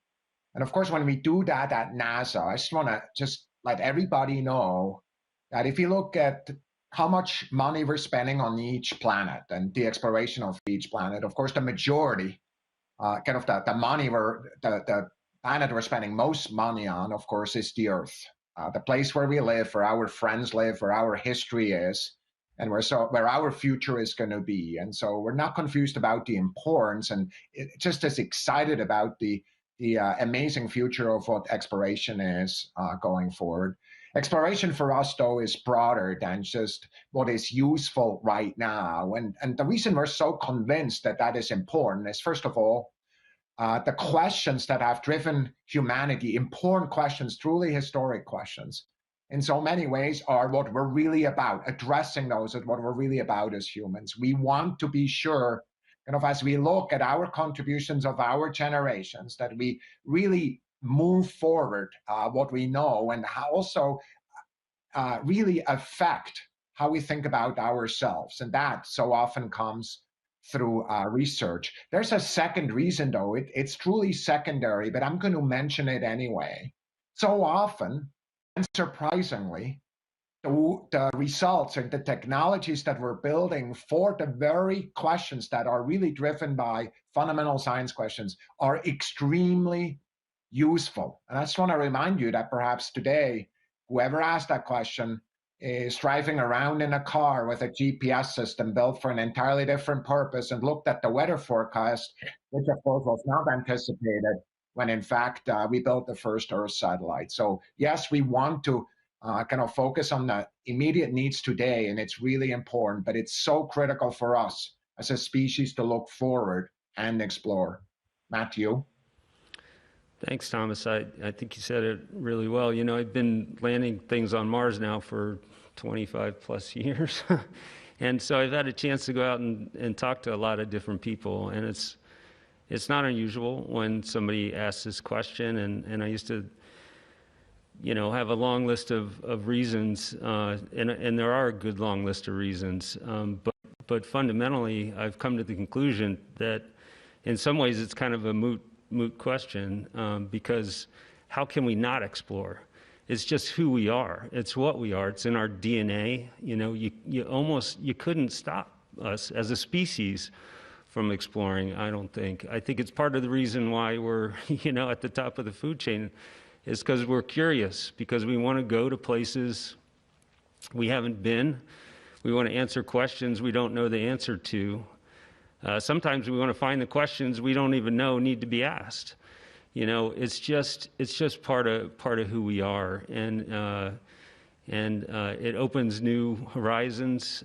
And of course, when we do that at NASA, I just want to let everybody know that if you look at how much money we're spending on each planet and the exploration of each planet, of course, the majority, the money the planet we're spending most money on, of course, is the Earth, the place where we live, where our friends live, where our history is, and where our future is going to be. And so we're not confused about the importance, and just as excited about the amazing future of what exploration is going forward. Exploration for us, though, is broader than just what is useful right now. And the reason we're so convinced that that is important is, first of all, the questions that have driven humanity, important questions, truly historic questions, in so many ways are what we're really about. Addressing those is what we're really about as humans. We want to be sure, as we look at our contributions of our generations, that we really move forward what we know, and how also really affect how we think about ourselves. And that so often comes through research. There's a second reason, though. It's truly secondary, but I'm going to mention it anyway. So often, and surprisingly, the results and the technologies that we're building for the very questions that are really driven by fundamental science questions are extremely useful. And I just want to remind you that perhaps today, whoever asked that question is driving around in a car with a GPS system built for an entirely different purpose and looked at the weather forecast, which of course was not anticipated when in fact we built the first Earth satellite. So yes, we want to focus on the immediate needs today, and it's really important, but it's so critical for us as a species to look forward and explore. Matthew? Thanks, Thomas. I think you said it really well. I've been landing things on Mars now for 25 plus years. And so I've had a chance to go out and talk to a lot of different people, and it's not unusual when somebody asks this question, and I used to, have a long list of reasons, and there are a good long list of reasons, but fundamentally I've come to the conclusion that in some ways it's kind of a moot question, because how can we not explore? It's just who we are. It's what we are. It's in our DNA. You couldn't stop us as a species from exploring, I don't think. I think it's part of the reason why we're, at the top of the food chain, is because we're curious, because we want to go to places we haven't been. We want to answer questions we don't know the answer to. Sometimes we want to find the questions we don't even know need to be asked. It's just part of who we are, and it opens new horizons,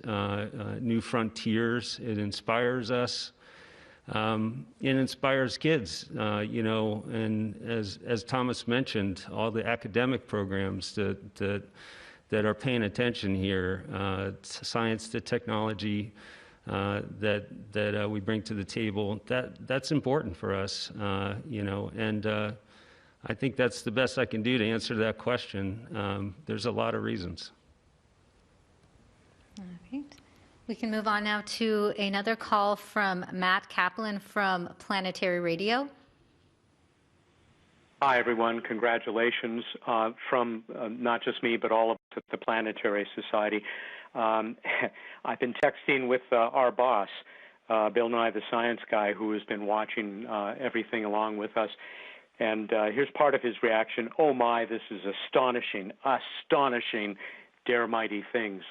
new frontiers. It inspires us. It inspires kids, and as Thomas mentioned, all the academic programs that are paying attention here, science to technology, that we bring to the table, that's important for us, and I think that's the best I can do to answer that question. There's a lot of reasons. All right. We can move on now to another call from Matt Kaplan from Planetary Radio. Hi, everyone. Congratulations from not just me, but all of us at the Planetary Society. I've been texting with our boss, Bill Nye, the science guy, who has been watching everything along with us. And here's part of his reaction. Oh, my, this is astonishing, dare mighty things.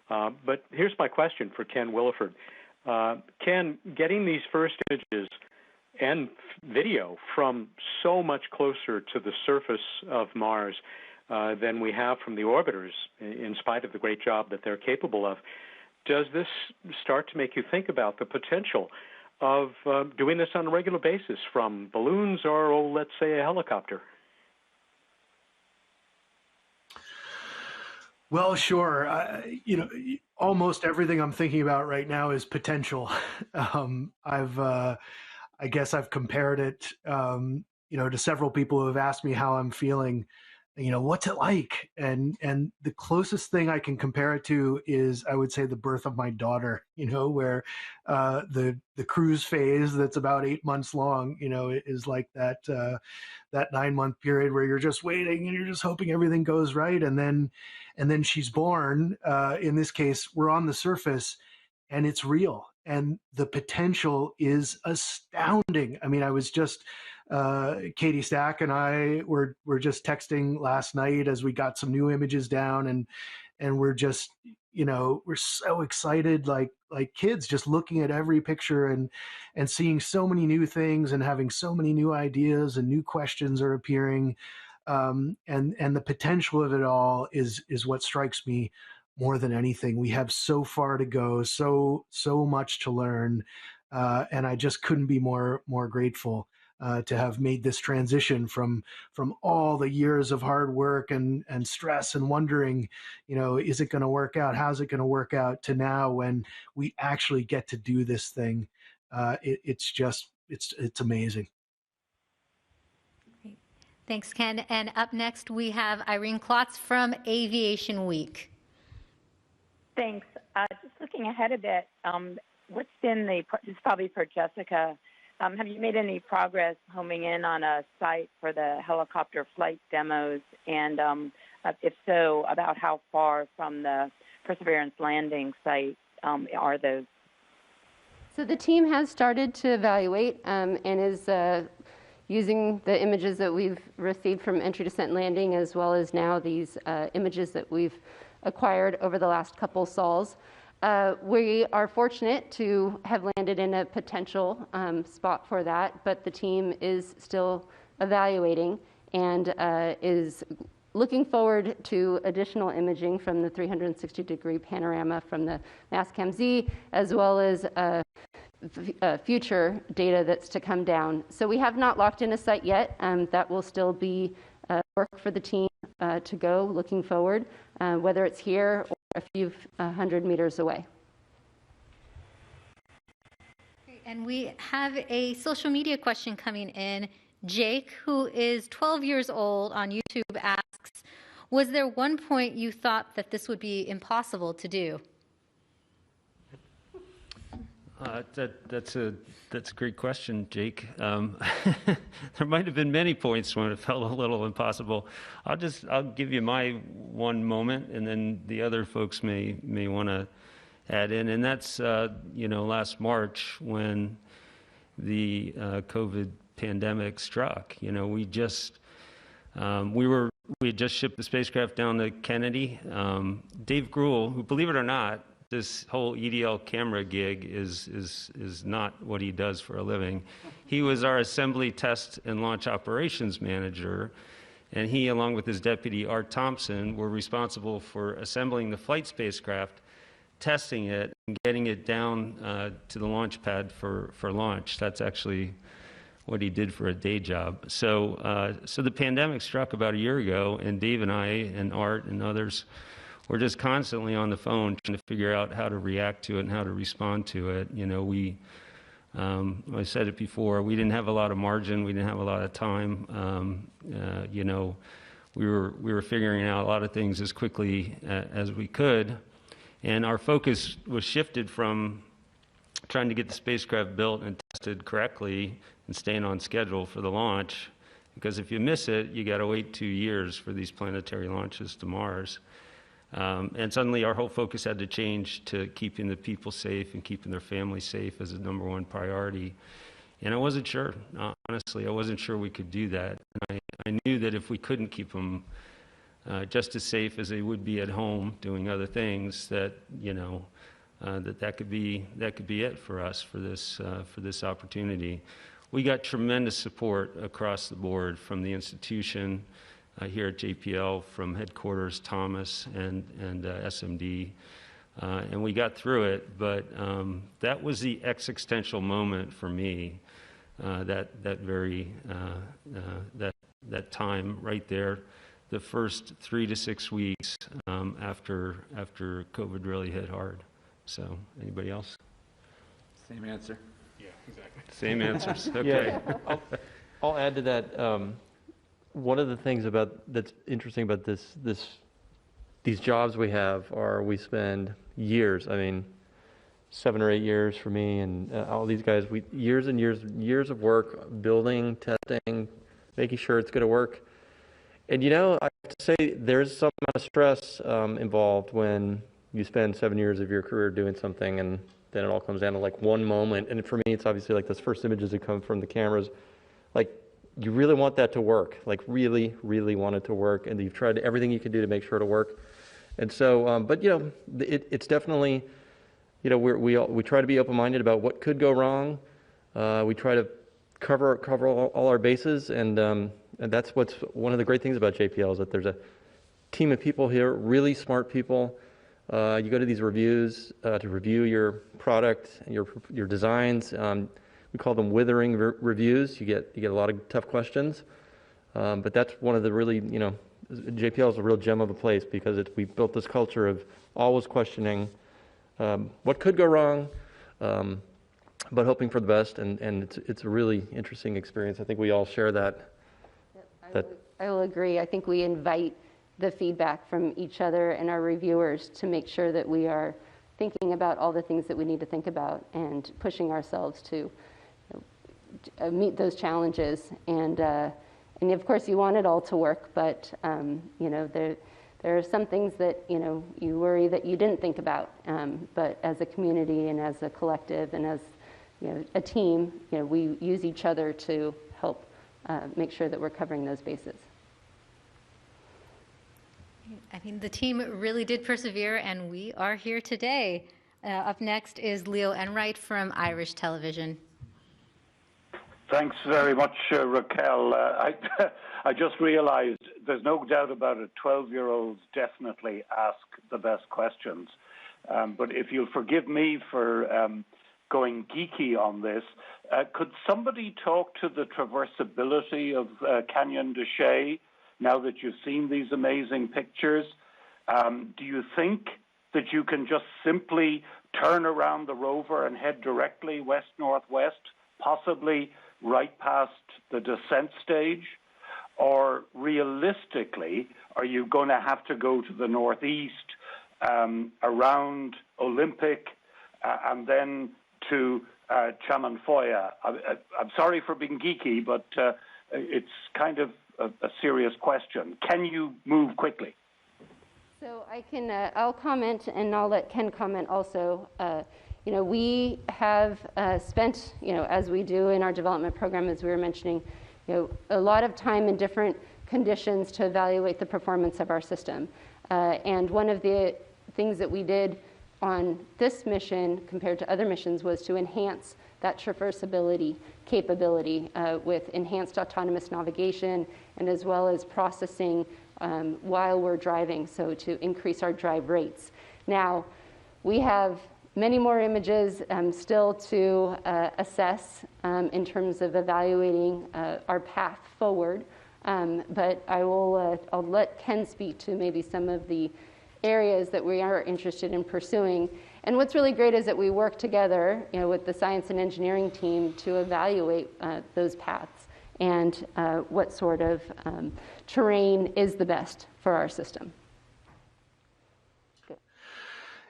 But here's my question for Ken Williford. Ken, getting these first images and video from so much closer to the surface of Mars than we have from the orbiters, in spite of the great job that they're capable of, does this start to make you think about the potential of doing this on a regular basis from balloons or, let's say, a helicopter? Well, sure. Almost everything I'm thinking about right now is potential. I guess I've compared it, to several people who have asked me how I'm feeling. What's it like? And the closest thing I can compare it to is, I would say, the birth of my daughter. Where the cruise phase that's about 8 months long, is like that 9-month period where you're just waiting and you're just hoping everything goes right, and then she's born. In this case, we're on the surface, and it's real, and the potential is astounding. I mean, I was just Katie Stack and I were just texting last night as we got some new images down, and we're just, we're so excited, like kids, just looking at every picture and seeing so many new things and having so many new ideas and new questions are appearing. And the potential of it all is what strikes me more than anything. We have so far to go, so much to learn, and I just couldn't be more grateful to have made this transition from all the years of hard work and stress and wondering, is it going to work out? How's it going to work out? To now, when we actually get to do this thing, it's amazing. Great. Thanks, Ken. And up next, we have Irene Klotz from Aviation Week. Thanks. Just looking ahead a bit, what's been this is probably for Jessica. Have you made any progress homing in on a site for the helicopter flight demos? And if so, about how far from the Perseverance landing site are those? So the team has started to evaluate and is using the images that we've received from entry, descent, landing, as well as now these images that we've acquired over the last couple sols. We are fortunate to have landed in a potential spot for that, but the team is still evaluating and is looking forward to additional imaging from the 360-degree panorama from the Mastcam Z, as well as future data that's to come down. So we have not locked in a site yet. That will still be work for the team to go looking forward, whether it's here a few hundred meters away. And we have a social media question coming in. Jake, who is 12 years old on YouTube, asks, was there one point you thought that this would be impossible to do? That's a great question, Jake. There might have been many points when it felt a little impossible. I'll give you my one moment, and then the other folks may want to add in. And that's last March when the COVID pandemic struck. We had just shipped the spacecraft down to Kennedy. Dave Gruhl, who, believe it or not, this whole EDL camera gig is not what he does for a living. He was our assembly, test, and launch operations manager, and he, along with his deputy, Art Thompson, were responsible for assembling the flight spacecraft, testing it, and getting it down to the launch pad for launch. That's actually what he did for a day job. So the pandemic struck about a year ago, and Dave and I and Art and others we're just constantly on the phone trying to figure out how to react to it and how to respond to it. I said it before, we didn't have a lot of margin, we didn't have a lot of time. We were figuring out a lot of things as quickly as we could, and our focus was shifted from trying to get the spacecraft built and tested correctly and staying on schedule for the launch, because if you miss it, you got to wait 2 years for these planetary launches to Mars. And suddenly our whole focus had to change to keeping the people safe and keeping their families safe as a number one priority. And I wasn't sure, honestly, I wasn't sure we could do that. And I knew that if we couldn't keep them just as safe as they would be at home doing other things, that that could be it for us for this opportunity. We got tremendous support across the board from the institution. Here at JPL, from headquarters, Thomas and SMD, and we got through it. But that was the existential moment for me. That time right there, the first 3 to 6 weeks after COVID really hit hard. So, anybody else? Same answer. Yeah, exactly. Same answers. Okay. Yeah, I'll add to that. One of the things that's interesting about these jobs we have are we spend years, 7 or 8 years for me and all these guys, years and years of work building, testing, making sure it's going to work. And I have to say there's some amount of stress involved when you spend 7 years of your career doing something and then it all comes down to like one moment. And for me, it's obviously like those first images that come from the cameras, you really want that to work, really, really want it to work, and you've tried everything you can do to make sure it'll work. And so, but it's definitely, we try to be open-minded about what could go wrong. We try to cover all our bases, and that's what's one of the great things about JPL is that there's a team of people here, really smart people. You go to these reviews to review your product and your designs. We call them withering reviews. You get a lot of tough questions, but that's one of the really, JPL is a real gem of a place because we built this culture of always questioning what could go wrong, but hoping for the best, and it's a really interesting experience. I think we all share that. Yep, I will agree. I think we invite the feedback from each other and our reviewers to make sure that we are thinking about all the things that we need to think about and pushing ourselves to meet those challenges. And of course you want it all to work, but there are some things that you worry that you didn't think about. But as a community and as a collective and as a team, we use each other to help make sure that we're covering those bases. The team really did persevere, and we are here today. Up next is Leo Enright from Irish Television. Thanks very much, Raquel. I just realized there's no doubt about it. 12-year-olds definitely ask the best questions. But if you'll forgive me for going geeky on this, could somebody talk to the traversability of Canyon de Chelly now that you've seen these amazing pictures? Do you think that you can just simply turn around the rover and head directly west-northwest, possibly right past the descent stage? Or realistically, are you going to have to go to the northeast, around Olympic, and then to Chamanfoya? I'm sorry for being geeky, but it's kind of a serious question. Can you move quickly? So I'll comment, and I'll let Ken comment also. We have spent, as we do in our development program, as we were mentioning, a lot of time in different conditions to evaluate the performance of our system. And one of the things that we did on this mission compared to other missions was to enhance that traversability capability with enhanced autonomous navigation and as well as processing while we're driving, so to increase our drive rates. Now, we have many more images still to assess in terms of evaluating our path forward, but I'll let Ken speak to maybe some of the areas that we are interested in pursuing. And what's really great is that we work together, with the science and engineering team to evaluate those paths and what sort of terrain is the best for our system.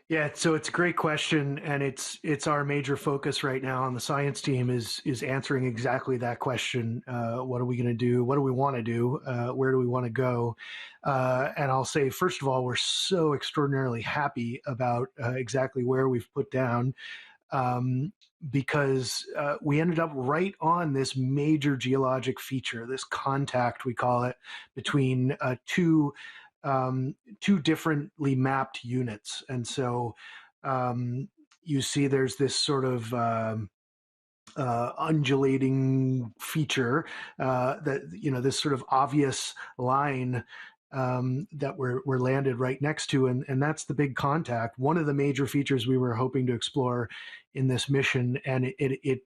Yeah, so it's a great question, and it's our major focus right now on the science team is answering exactly that question. What are we going to do? What do we want to do? Where do we want to go? And I'll say, first of all, we're so extraordinarily happy about exactly where we've put down, because we ended up right on this major geologic feature, this contact, we call it, between two differently mapped units. And so you see there's this sort of undulating feature that, this sort of obvious line that we're landed right next to, and that's the big contact. One of the major features we were hoping to explore in this mission, and it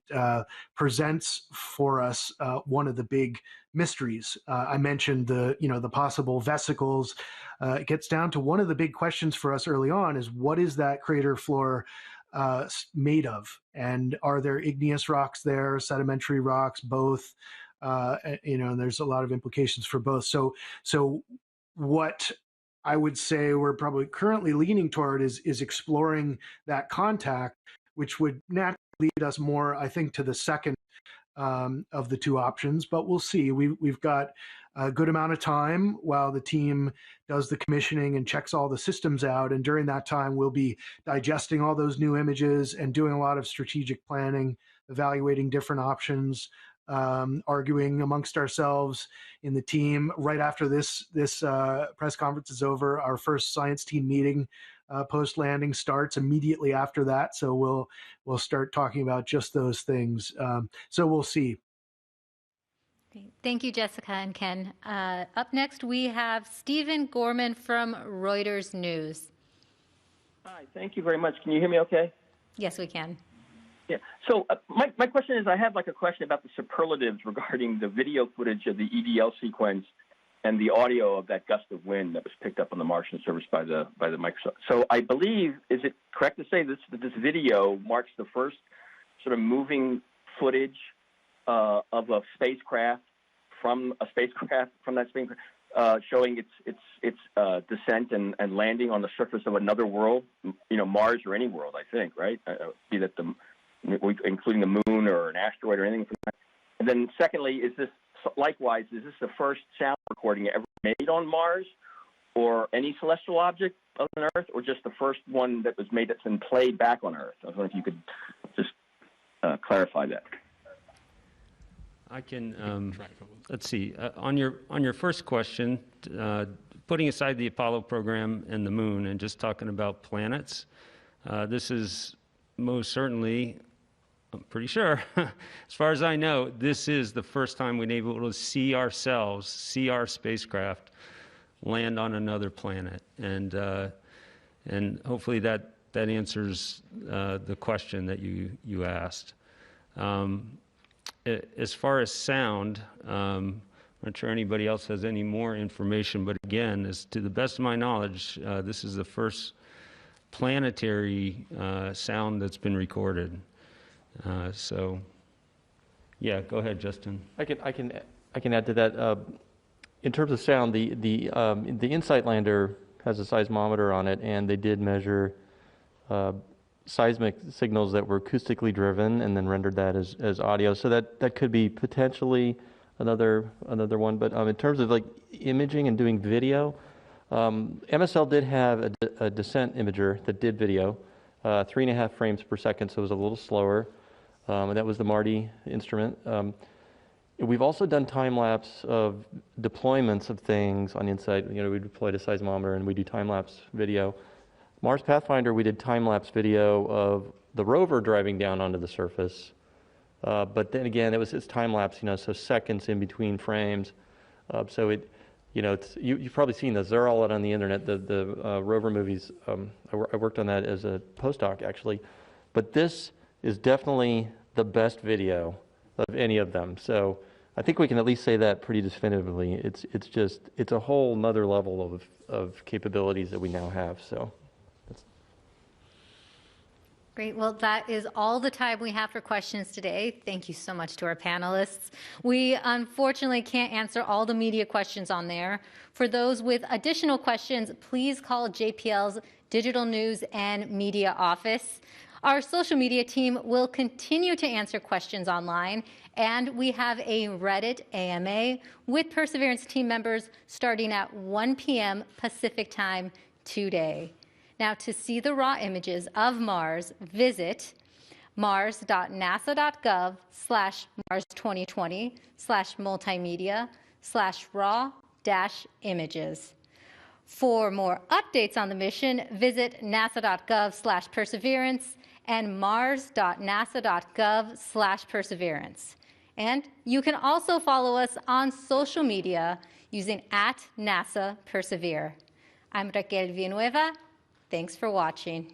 presents for us one of the big mysteries. I mentioned the possible vesicles. It gets down to one of the big questions for us early on is, what is that crater floor made of? And are there igneous rocks there, sedimentary rocks, both? And there's a lot of implications for both. So what I would say we're probably currently leaning toward is exploring that contact, which would naturally lead us more, I think, to the second of the two options, but we'll see. We've got a good amount of time while the team does the commissioning and checks all the systems out, and during that time we'll be digesting all those new images and doing a lot of strategic planning, evaluating different options, arguing amongst ourselves in the team. Right after this press conference is over, our first science team meeting post-landing starts immediately after that. So we'll start talking about just those things. So we'll see. Thank you, Jessica and Ken. Up next, we have Stephen Gorman from Reuters News. Hi, thank you very much. Can you hear me okay? Yes, we can. Yeah. So my question is, I have a question about the superlatives regarding the video footage of the EDL sequence and the audio of that gust of wind that was picked up on the Martian surface by the Microsoft. So I believe, is it correct to say this video marks the first sort of moving footage of a spacecraft from that spacecraft showing its descent and landing on the surface of another world, Mars or any world, I think, right? Be that including the moon or an asteroid or anything from that. And then secondly, is this the first sound recording ever made on Mars or any celestial object other than Earth, or just the first one that was made that's been played back on Earth? I was wondering if you could just clarify that. I can, let's see, on your first question, putting aside the Apollo program and the moon and just talking about planets, this is most certainly, I'm pretty sure, as far as I know, this is the first time we've been able to see our spacecraft land on another planet. And hopefully that answers the question that you asked. As far as sound, I'm not sure anybody else has any more information, but again, as to the best of my knowledge, this is the first planetary sound that's been recorded. So, yeah, go ahead, Justin. I can add to that. In terms of sound, the InSight lander has a seismometer on it, and they did measure seismic signals that were acoustically driven and then rendered that as audio. So that could be potentially another one. But in terms of like imaging and doing video, MSL did have a descent imager that did video, 3.5 frames per second, so it was a little slower. And that was the Marty instrument. We've also done time-lapse of deployments of things on InSight. You know, we deployed a seismometer and we do time-lapse video. Mars Pathfinder, we did time-lapse video of the rover driving down onto the surface. But then again, it's time-lapse, you know, so seconds in between frames. So it, you know, you've probably seen those. They're all out on the internet. The Rover movies. I worked on that as a postdoc actually, but this is definitely the best video of any of them. So I think we can at least say that pretty definitively. It's a whole nother level of capabilities that we now have. So. Great. Well, that is all the time we have for questions today. Thank you so much to our panelists. We unfortunately can't answer all the media questions on there. For those with additional questions, please call JPL's Digital News and Media Office. Our social media team will continue to answer questions online, and we have a Reddit AMA with Perseverance team members starting at 1 p.m. Pacific time today. Now, to see the raw images of Mars, visit mars.nasa.gov/mars2020/multimedia/raw-images. For more updates on the mission, visit nasa.gov/perseverance and mars.nasa.gov/perseverance. And you can also follow us on social media using @NASAPersevere. I'm Raquel Villanueva. Thanks for watching.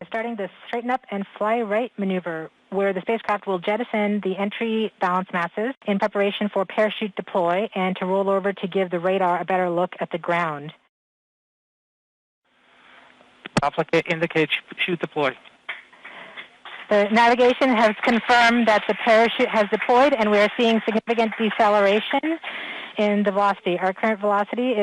Starting the straighten up and fly right maneuver, where the spacecraft will jettison the entry balance masses in preparation for parachute deploy and to roll over to give the radar a better look at the ground. Indicate chute deploy. The navigation has confirmed that the parachute has deployed, and we are seeing significant deceleration in the velocity. Our current velocity is